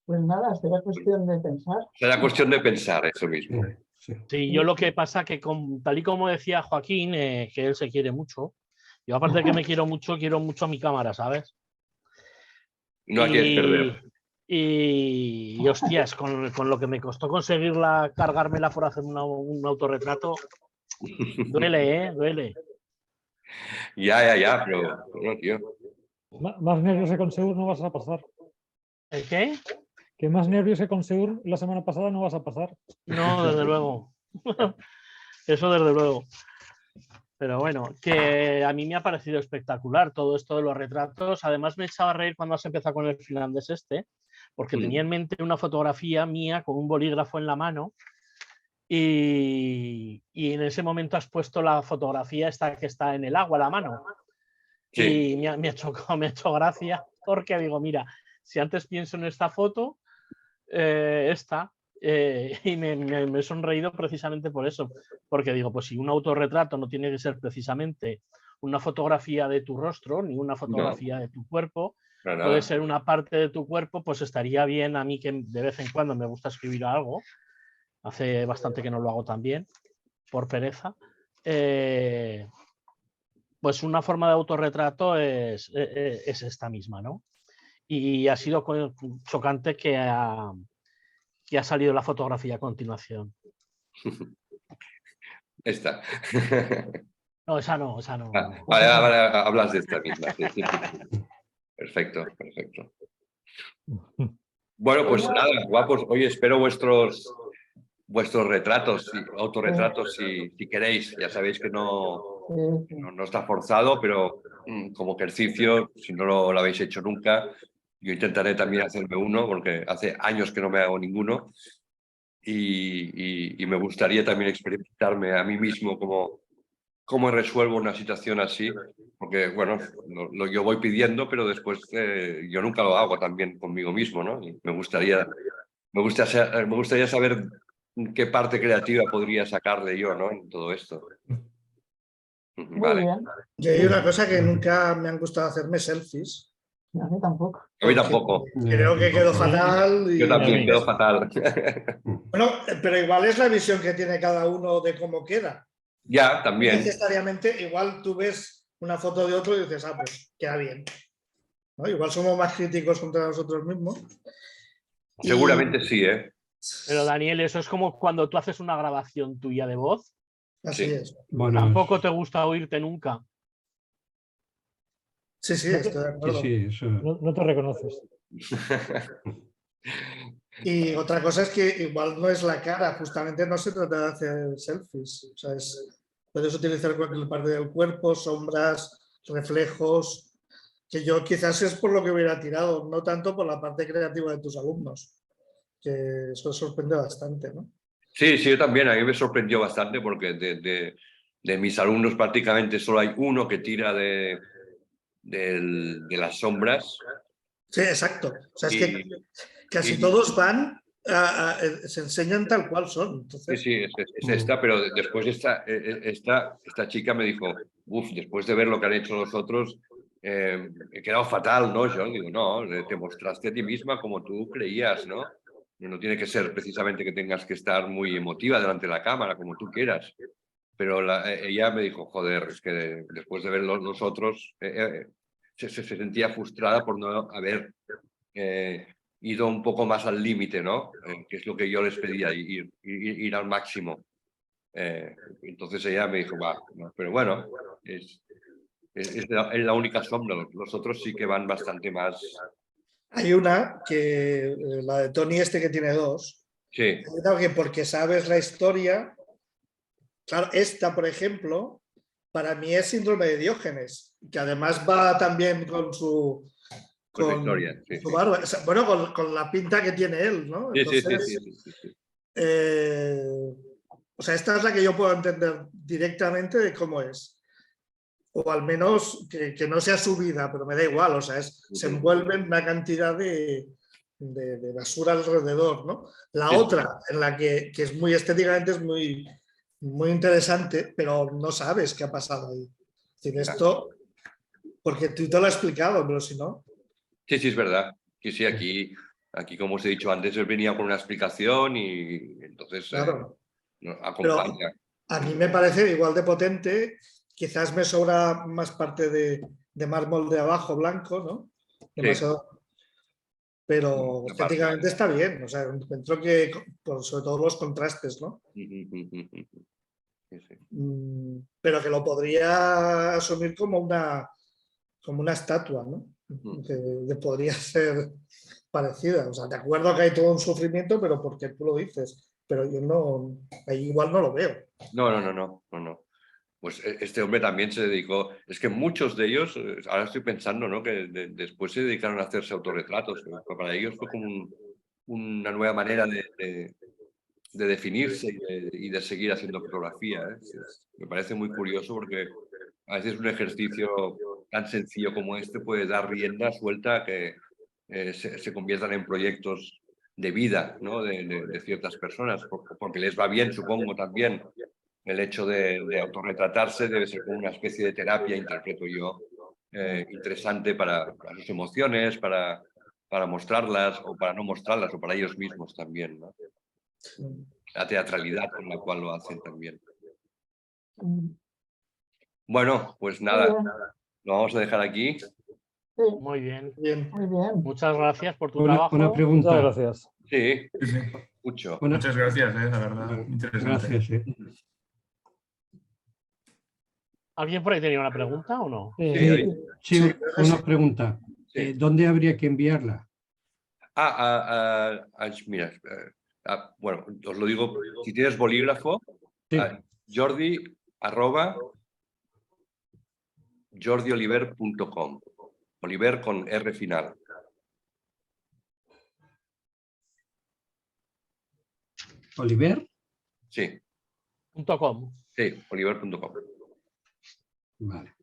Pues nada, será cuestión de pensar. Será cuestión de pensar eso mismo. Sí, yo lo que pasa que tal y como decía Joaquín, que él se quiere mucho, yo aparte de que me quiero mucho a mi cámara, ¿sabes? No hay que perder. Y hostias, con lo que me costó conseguirla, cargármela por hacer un autorretrato, duele, duele. Ya, pero bueno, tío. Más nervios que con Seur no vas a pasar. ¿El qué? Que más nervios que con Seur la semana pasada no vas a pasar. No, desde luego. Eso desde luego. Pero bueno, que a mí me ha parecido espectacular todo esto de los retratos. Además me echaba a reír cuando has empezado con el finlandés porque tenía en mente una fotografía mía con un bolígrafo en la mano y en ese momento has puesto la fotografía esta que está en el agua, la mano. Sí. Y me ha hecho gracia porque digo, mira, si antes pienso en esta foto, y me he sonreído precisamente por eso, porque digo, pues si un autorretrato no tiene que ser precisamente una fotografía de tu rostro ni una fotografía de tu cuerpo, puede ser una parte de tu cuerpo, pues estaría bien. A mí, que de vez en cuando me gusta escribir algo, hace bastante que no lo hago también, por pereza, pues una forma de autorretrato es esta misma, ¿no? Y ha sido chocante que ha salido la fotografía a continuación. Esta. No, esa no. Vale, hablas de esta misma. Sí. Perfecto. Bueno, pues nada, guapos. Oye, espero vuestros retratos, autorretratos, si queréis. Ya sabéis que no está forzado, pero como ejercicio, si no lo habéis hecho nunca, yo intentaré también hacerme uno, porque hace años que no me hago ninguno. Y me gustaría también experimentarme a mí mismo cómo resuelvo una situación así, porque bueno, yo voy pidiendo, pero después yo nunca lo hago también conmigo mismo, ¿no? Y me gustaría saber qué parte creativa podría sacarle yo, ¿no? En todo esto. Muy bien. Y hay una cosa que nunca me han gustado hacerme selfies. A mí tampoco. A mí tampoco. Creo que quedo fatal. Yo también quedo fatal. Bueno, pero igual es la visión que tiene cada uno de cómo queda. Ya, también. No necesariamente, igual tú ves una foto de otro y dices, pues queda bien, ¿no? Igual somos más críticos contra nosotros mismos. Seguramente sí, ¿eh? Pero Daniel, eso es como cuando tú haces una grabación tuya de voz. Así es. Bueno, tampoco te gusta oírte nunca. Sí, estoy de acuerdo. Sí, eso. No te reconoces. Y otra cosa es que igual no es la cara, justamente no se trata de hacer selfies. O sea, puedes utilizar cualquier parte del cuerpo, sombras, reflejos, que yo quizás es por lo que hubiera tirado, no tanto por la parte creativa de tus alumnos, que eso sorprende bastante, ¿no? Sí, yo también, a mí me sorprendió bastante porque de mis alumnos prácticamente solo hay uno que tira de las sombras. Sí, exacto. O sea, es que casi todos van, se enseñan tal cual son. Entonces... Sí, es esta, pero después esta chica me dijo, después de ver lo que han hecho los otros, he quedado fatal, ¿no? Yo digo, no, te mostraste a ti misma como tú creías, ¿no? No tiene que ser precisamente que tengas que estar muy emotiva delante de la cámara, como tú quieras. Pero ella me dijo, joder, es que después de ver los otros, se sentía frustrada por no haber ido un poco más al límite, ¿no? Que es lo que yo les pedía, ir al máximo. Entonces ella me dijo, no, pero bueno, es la única sombra. Los otros sí que van bastante más. Hay una que, la de Tony que tiene dos, Sí. Que porque sabes la historia, claro, esta, por ejemplo, para mí es síndrome de Diógenes, que además va también con su... Con historia, sí, su barba. Bueno, con la pinta que tiene él, ¿no? Entonces, sí. O sea, esta es la que yo puedo entender directamente de cómo es. O al menos que no sea su vida, pero me da igual. O sea, se envuelve en una cantidad de de basura alrededor, ¿no? La Sí. otra, en la que es muy estéticamente, es muy, muy interesante, pero no sabes qué ha pasado ahí. Es decir, esto, porque tú te lo has explicado, pero si no... Sí, sí, es verdad. Sí, aquí como os he dicho antes, él venía con una explicación y entonces Claro. nos Pero acompaña. a mí me parece igual de potente, quizás me sobra más parte de mármol de abajo blanco, ¿no? Demasiado, pero Una parte. estéticamente está bien, o sea, encuentro que, sobre todo los contrastes, ¿no? Sí, sí. Pero que lo podría asumir como una estatua, ¿no? Que podría ser parecida. O sea, de acuerdo que hay todo un sufrimiento, pero porque tú lo dices. Pero yo no, ahí igual no lo veo. No. Pues este hombre también se dedicó, es que muchos de ellos, ahora estoy pensando, ¿no? Que después se dedicaron a hacerse autorretratos, pero para ellos fue como una nueva manera de definirse y de seguir haciendo fotografía, ¿eh? Me parece muy curioso porque a veces un ejercicio tan sencillo como este puede dar rienda suelta a que se conviertan en proyectos de vida, ¿no? de ciertas personas, porque les va bien, supongo, también. El hecho de autorretratarse debe ser como una especie de terapia, interpreto yo, interesante para sus emociones, para mostrarlas o para no mostrarlas, o para ellos mismos también, ¿no? La teatralidad con la cual lo hacen también. Bueno, pues Muy nada, bien, lo vamos a dejar aquí. sí, Muy bien. Bien. muy bien. Muchas gracias por tu Una trabajo. Muchas pregunta. gracias. Sí, Sí, sí. mucho. Una- Muchas gracias, la verdad. Interesante. Gracias. ¿Alguien por ahí tenía una pregunta o no? Sí, Sí, ahí. sí, Sí, una pregunta. Sí. ¿Dónde habría que enviarla? Mira, bueno, os lo digo, si tienes bolígrafo, Sí. jordi@jordioliver.com. Oliver con R final. ¿Oliver? Sí, .com. sí, oliver.com. Vale.